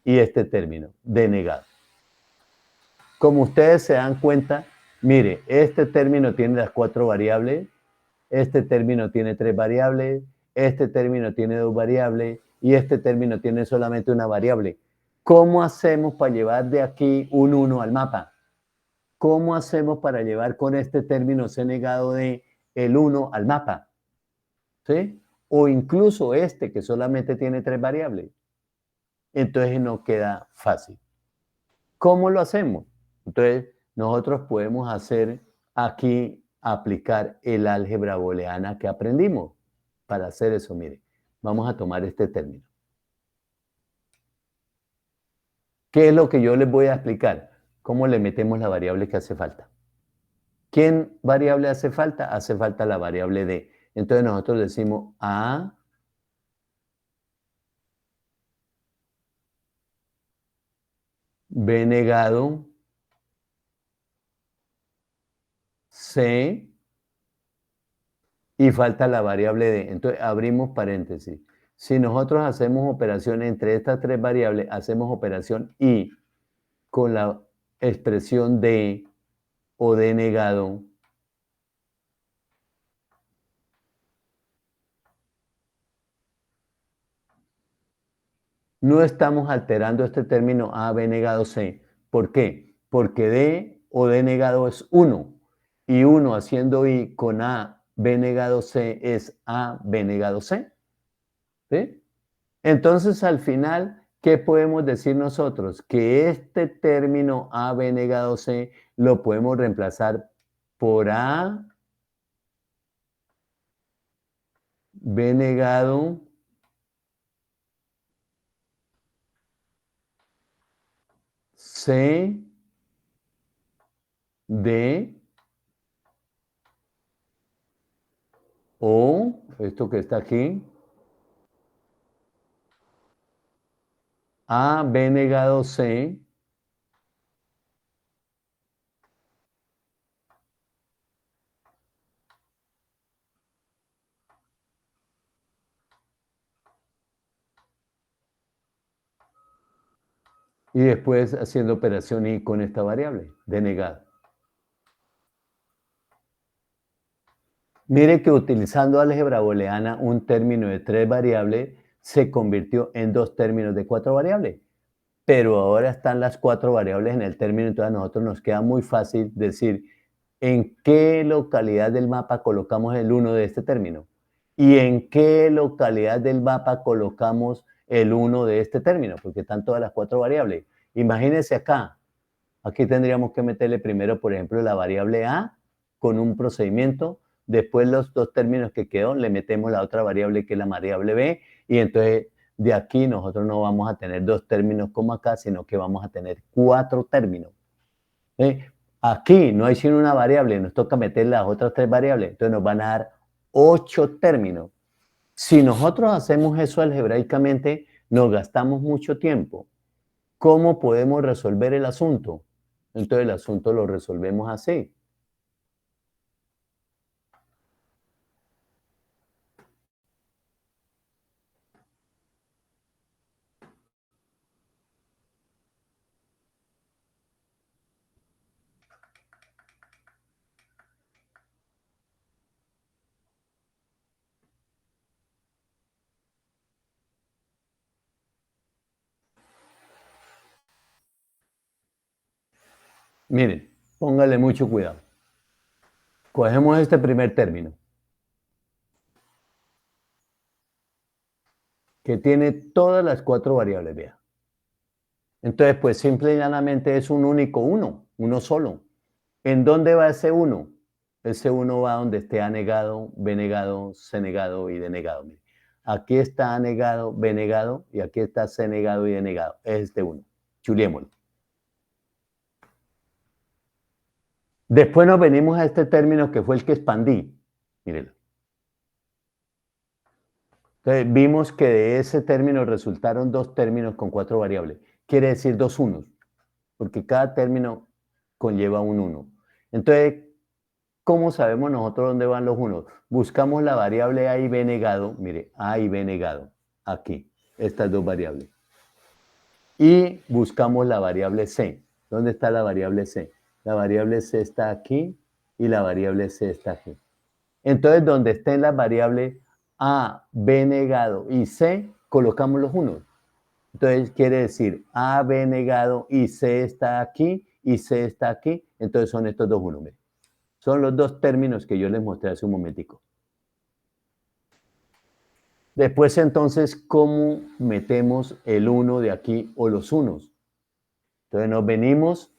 y este término, D negado. Como ustedes se dan cuenta, mire, este término tiene las 4 variables, este término tiene 3 variables, este término tiene 2 variables y este término tiene solamente una variable. ¿Cómo hacemos para llevar de aquí un 1 al mapa? ¿Cómo hacemos para llevar con este término C negado de el 1 al mapa? ¿Sí? O incluso este que solamente tiene 3 variables. Entonces no queda fácil. ¿Cómo lo hacemos? Entonces nosotros podemos hacer aquí, aplicar el álgebra booleana que aprendimos. Para hacer eso, mire, vamos a tomar este término. ¿Qué es lo que yo les voy a explicar? ¿Cómo le metemos la variable que hace falta? ¿Qué variable hace falta? Hace falta la variable D. Entonces nosotros decimos A, B negado, C y falta la variable D. Entonces, abrimos paréntesis. Si nosotros hacemos operación entre estas tres variables, hacemos operación y con la expresión D o D negado, no estamos alterando este término A, B negado, C. ¿Por qué? Porque D o D negado es 1. Y 1 haciendo I con A, B negado, C es A, B negado, C. ¿Sí? Entonces, al final, ¿qué podemos decir nosotros? Que este término A, B negado, C lo podemos reemplazar por A, B negado, C, D, o esto que está aquí, A, B negado, C, y después haciendo operación I con esta variable, D negado. Mire que utilizando álgebra booleana, un término de 3 variables se convirtió en 2 términos de 4 variables. Pero ahora están las 4 variables en el término, entonces a nosotros nos queda muy fácil decir en qué localidad del mapa colocamos el 1 de este término y en qué localidad del mapa colocamos el 1 de este término, porque están todas las 4 variables. Imagínense acá, aquí tendríamos que meterle primero, por ejemplo, la variable A con un procedimiento, después los 2 términos que quedó, le metemos la otra variable que es la variable B, y entonces de aquí nosotros no vamos a tener 2 términos como acá, sino que vamos a tener 4 términos. Aquí no hay sino una variable, nos toca meter las otras 3 variables, entonces nos van a dar 8 términos. Si nosotros hacemos eso algebraicamente, nos gastamos mucho tiempo. ¿Cómo podemos resolver el asunto? Entonces el asunto lo resolvemos así. Miren, póngale mucho cuidado. Cogemos este primer término, que tiene todas las 4 variables, vea. Entonces, pues simple y llanamente es un único 1, uno solo. ¿En dónde va ese 1? Ese 1 va donde esté A negado, B negado, C negado y D negado. Mire. Aquí está A negado, B negado, y aquí está C negado y D negado. Es este 1. Chuliémoslo. Después nos venimos a este término que fue el que expandí. Mírenlo. Entonces, vimos que de ese término resultaron 2 términos con 4 variables. Quiere decir 2 unos, porque cada término conlleva un 1. Entonces, ¿cómo sabemos nosotros dónde van los unos? Buscamos la variable A y B negado, mire, A y B negado, aquí, estas 2 variables. Y buscamos la variable C. ¿Dónde está la variable C? La variable C está aquí y la variable C está aquí. Entonces, donde estén las variables A, B negado y C, colocamos los unos. Entonces, quiere decir A, B negado y C está aquí y C está aquí. Entonces, son estos 2 unos. Son los 2 términos que yo les mostré hace un momentico. Después, entonces, ¿cómo metemos el 1 de aquí o los unos? Entonces, nos venimos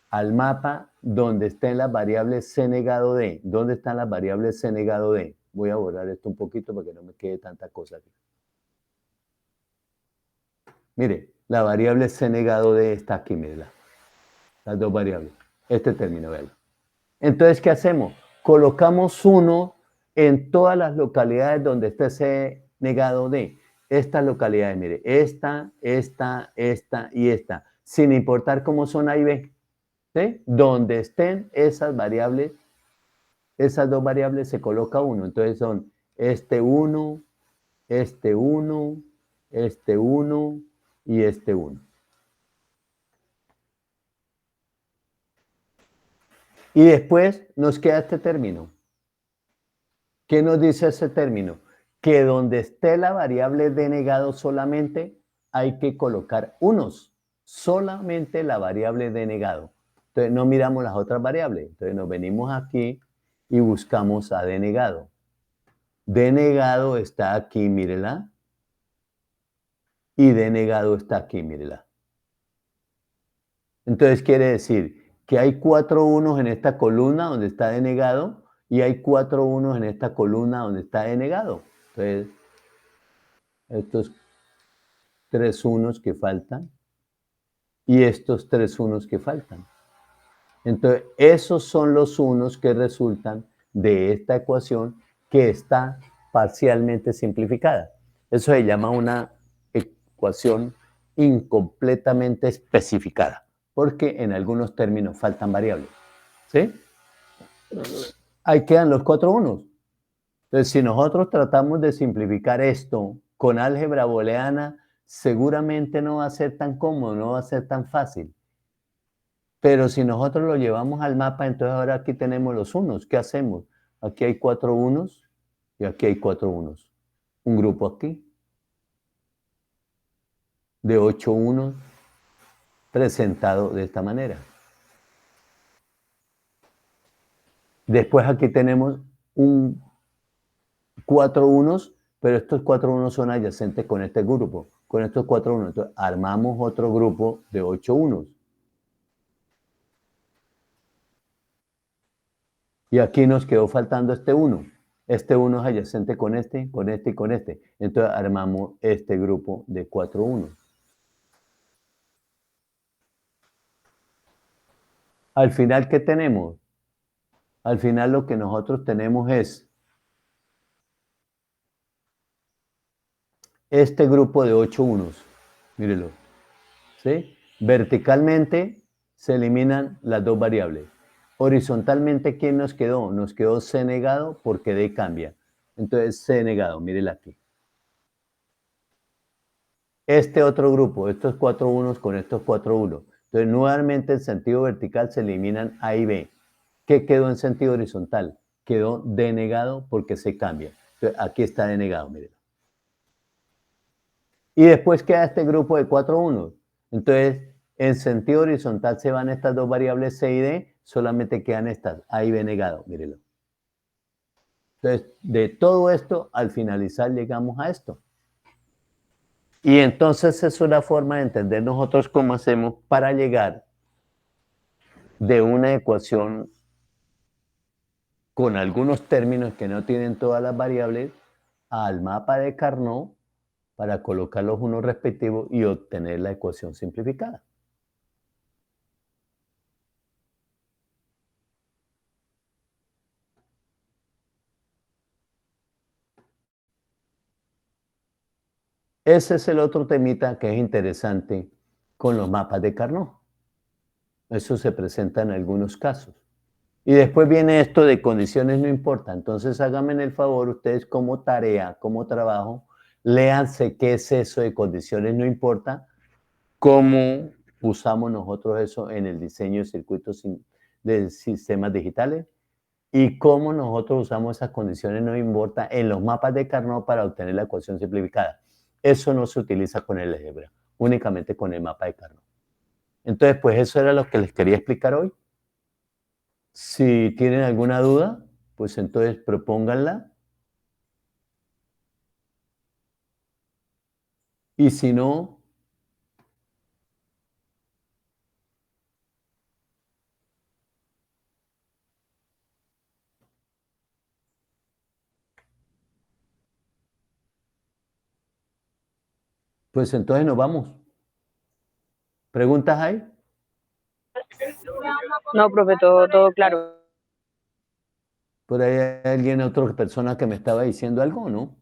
al mapa donde estén las variables C negado D. ¿Dónde están las variables C negado D? Voy a borrar esto un poquito para que no me quede tanta cosa aquí. Mire, la variable C negado D está aquí, mire, las 2 variables. Este término, vean. Entonces, ¿qué hacemos? Colocamos 1 en todas las localidades donde esté C negado D. Estas localidades, mire, esta y esta, sin importar cómo son A y B. ¿Sí? Donde estén esas variables, esas dos variables se coloca 1. Entonces son este 1, este 1, este 1 y este 1. Y después nos queda este término. ¿Qué nos dice ese término? Que donde esté la variable denegado solamente hay que colocar unos. Solamente la variable denegado. Entonces no miramos las otras variables. Entonces nos venimos aquí y buscamos a denegado. Denegado está aquí, mírela. Y denegado está aquí, mírela. Entonces quiere decir que hay 4 unos en esta columna donde está denegado y hay 4 unos en esta columna donde está denegado. Entonces, estos 3 unos que faltan y estos 3 unos que faltan. Entonces, esos son los unos que resultan de esta ecuación que está parcialmente simplificada. Eso se llama una ecuación incompletamente especificada, porque en algunos términos faltan variables. ¿Sí? Ahí quedan los 4 unos. Entonces, si nosotros tratamos de simplificar esto con álgebra booleana, seguramente no va a ser tan cómodo, no va a ser tan fácil. Pero si nosotros lo llevamos al mapa, entonces ahora aquí tenemos los unos. ¿Qué hacemos? Aquí hay 4 unos y aquí hay 4 unos. Un grupo aquí de 8 unos presentado de esta manera. Después aquí tenemos 4 unos, pero estos 4 unos son adyacentes con este grupo, con estos 4 unos. Entonces armamos otro grupo de 8 unos. Y aquí nos quedó faltando este 1. Este 1 es adyacente con este, con este y con este. Entonces armamos este grupo de 4 unos. Al final, ¿qué tenemos? Al final lo que nosotros tenemos es este grupo de 8 unos. Mírenlo. ¿Sí? Verticalmente se eliminan las dos variables. Horizontalmente, ¿quién nos quedó? Nos quedó C negado porque D cambia. Entonces, C negado, mírela aquí. Este otro grupo, estos 4 unos con estos 4 unos. Entonces, nuevamente en sentido vertical se eliminan A y B. ¿Qué quedó en sentido horizontal? Quedó D negado porque se cambia. Entonces, aquí está D negado, mírelo. Y después queda este grupo de 4 unos. Entonces, en sentido horizontal se van estas dos variables C y D, solamente quedan estas, A y B negado, mírelo. Entonces, de todo esto, al finalizar llegamos a esto. Y entonces es una forma de entender nosotros cómo hacemos para llegar de una ecuación con algunos términos que no tienen todas las variables al mapa de Carnot para colocar los unos respectivos y obtener la ecuación simplificada. Ese es el otro temita que es interesante con los mapas de Carnot. Eso se presenta en algunos casos. Y después viene esto de condiciones no importa. Entonces háganme el favor, ustedes como tarea, como trabajo, léanse qué es eso de condiciones no importa, cómo usamos nosotros eso en el diseño de circuitos de sistemas digitales y cómo nosotros usamos esas condiciones no importa en los mapas de Carnot para obtener la ecuación simplificada. Eso no se utiliza con el álgebra, únicamente con el mapa de Carnot. Entonces, pues eso era lo que les quería explicar hoy. Si tienen alguna duda, pues entonces propónganla. Y si no, pues entonces nos vamos. ¿Preguntas hay? No, profe, todo claro. ¿Por ahí hay alguien, otra persona que me estaba diciendo algo o no?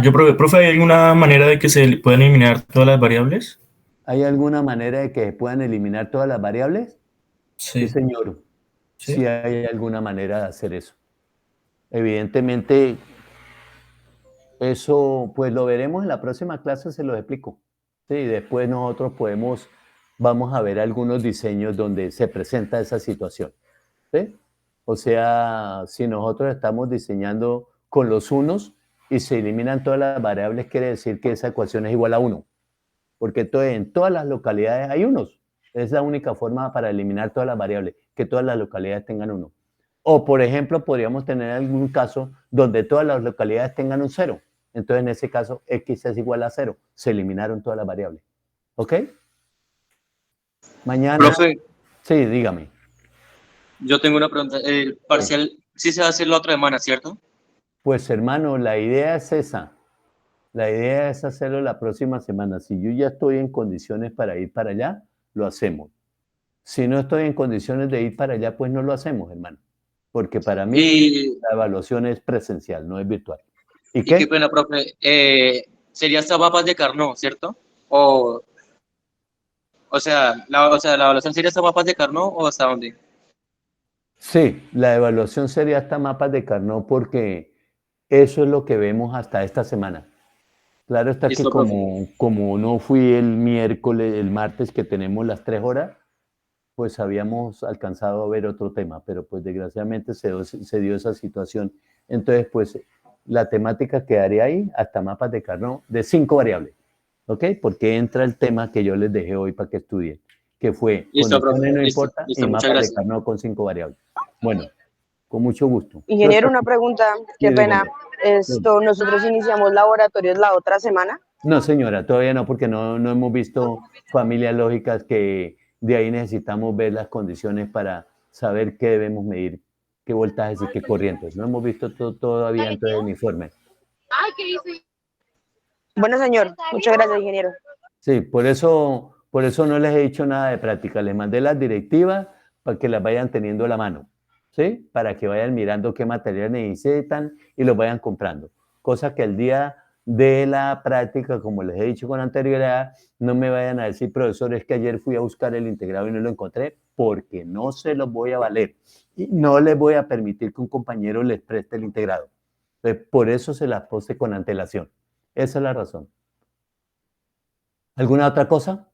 Yo, profe, ¿hay alguna manera de que se puedan eliminar todas las variables? ¿Hay alguna manera de que se puedan eliminar todas las variables? Sí, Sí. señor. si hay alguna manera de hacer eso. Evidentemente, eso pues lo veremos en la próxima clase, se lo explico. Sí, después nosotros vamos a ver algunos diseños donde se presenta esa situación. ¿Sí? O sea, si nosotros estamos diseñando con los unos y se eliminan todas las variables, quiere decir que esa ecuación es igual a 1. Porque entonces en todas las localidades hay unos. Es la única forma para eliminar todas las variables, que todas las localidades tengan 1. O, por ejemplo, podríamos tener algún caso donde todas las localidades tengan un 0. Entonces, en ese caso, x es igual a 0. Se eliminaron todas las variables. ¿Ok? Mañana... Profe. Sí, dígame. Yo tengo una pregunta. El parcial sí se va a hacer la otra semana, ¿cierto? Pues, hermano, la idea es esa. La idea es hacerlo la próxima semana. Si yo ya estoy en condiciones para ir para allá, lo hacemos. Si no estoy en condiciones de ir para allá, pues no lo hacemos, hermano. Porque para mí la evaluación es presencial, no es virtual. ¿Y qué? Qué pena, profe. Sería hasta mapas de Carnot, ¿cierto? O sea, la evaluación sería hasta mapas de Carnot o hasta dónde? Sí, la evaluación sería hasta mapas de Carnot porque eso es lo que vemos hasta esta semana. Claro está que como no fui el martes que tenemos las 3 horas, pues habíamos alcanzado a ver otro tema, pero pues desgraciadamente se dio esa situación. Entonces, pues la temática quedaría ahí hasta mapas de Carnot de 5 variables, ¿ok? Porque entra el tema que yo les dejé hoy para que estudien, que fue condiciones no importa y mapas de Carnot con 5 variables. Bueno, con mucho gusto. Ingeniero, una pregunta, qué pena. ¿Nosotros iniciamos laboratorios la otra semana? No, señora, todavía no, porque no hemos visto familias lógicas que de ahí necesitamos ver las condiciones para saber qué debemos medir, qué voltajes y qué corrientes. No hemos visto todavía entonces el informe. Bueno, señor, muchas gracias, ingeniero. Sí, por eso no les he dicho nada de práctica. Les mandé las directivas para que las vayan teniendo a la mano, ¿sí? Para que vayan mirando qué material necesitan y los vayan comprando. Cosa que el día de la práctica, como les he dicho con anterioridad, no me vayan a decir, profesor, es que ayer fui a buscar el integrado y no lo encontré, porque no se los voy a valer. Y no les voy a permitir que un compañero les preste el integrado. Entonces, por eso se las puse con antelación. Esa es la razón. ¿Alguna otra cosa?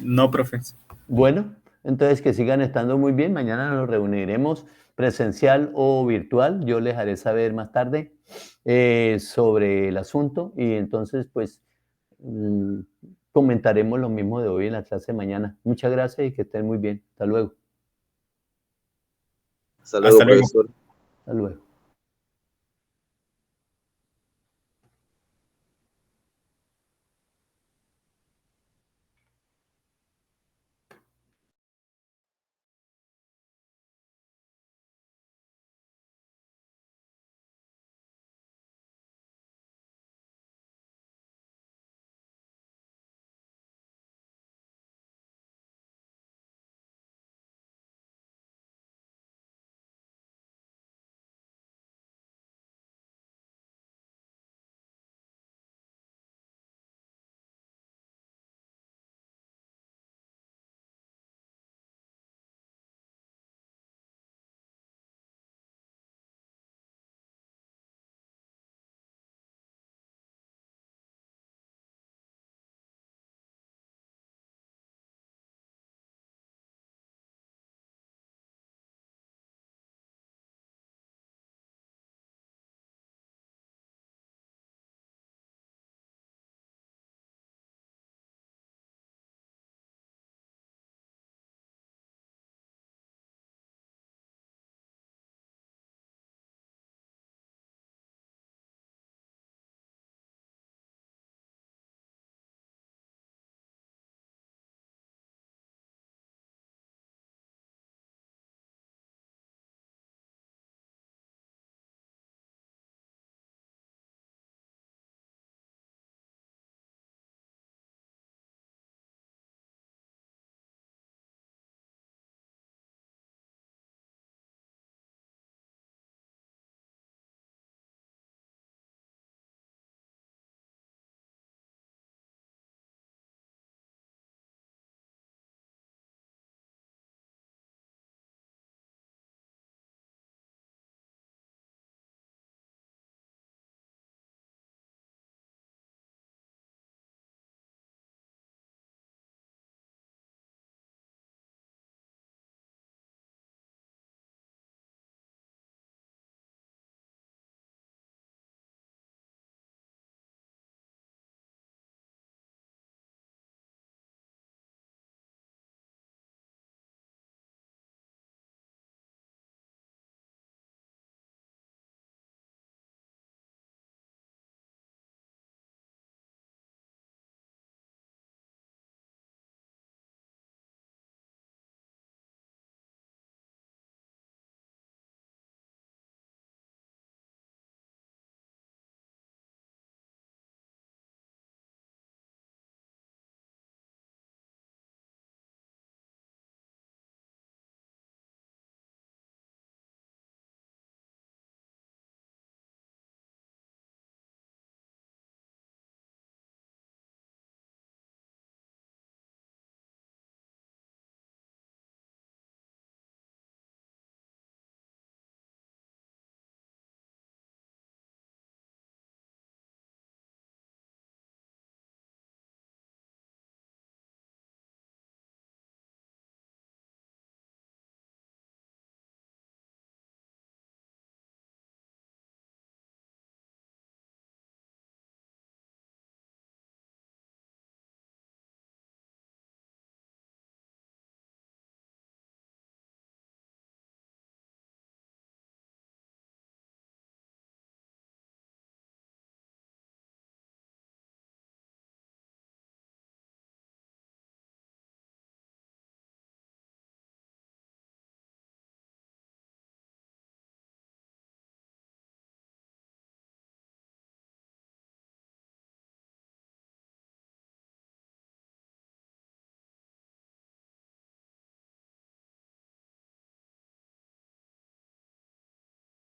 No, profe. Bueno, entonces que sigan estando muy bien. Mañana nos reuniremos presencial o virtual. Yo les haré saber más tarde sobre el asunto y entonces pues comentaremos lo mismo de hoy en la clase de mañana. Muchas gracias y que estén muy bien. Hasta luego. Hasta luego, profesor. Hasta luego.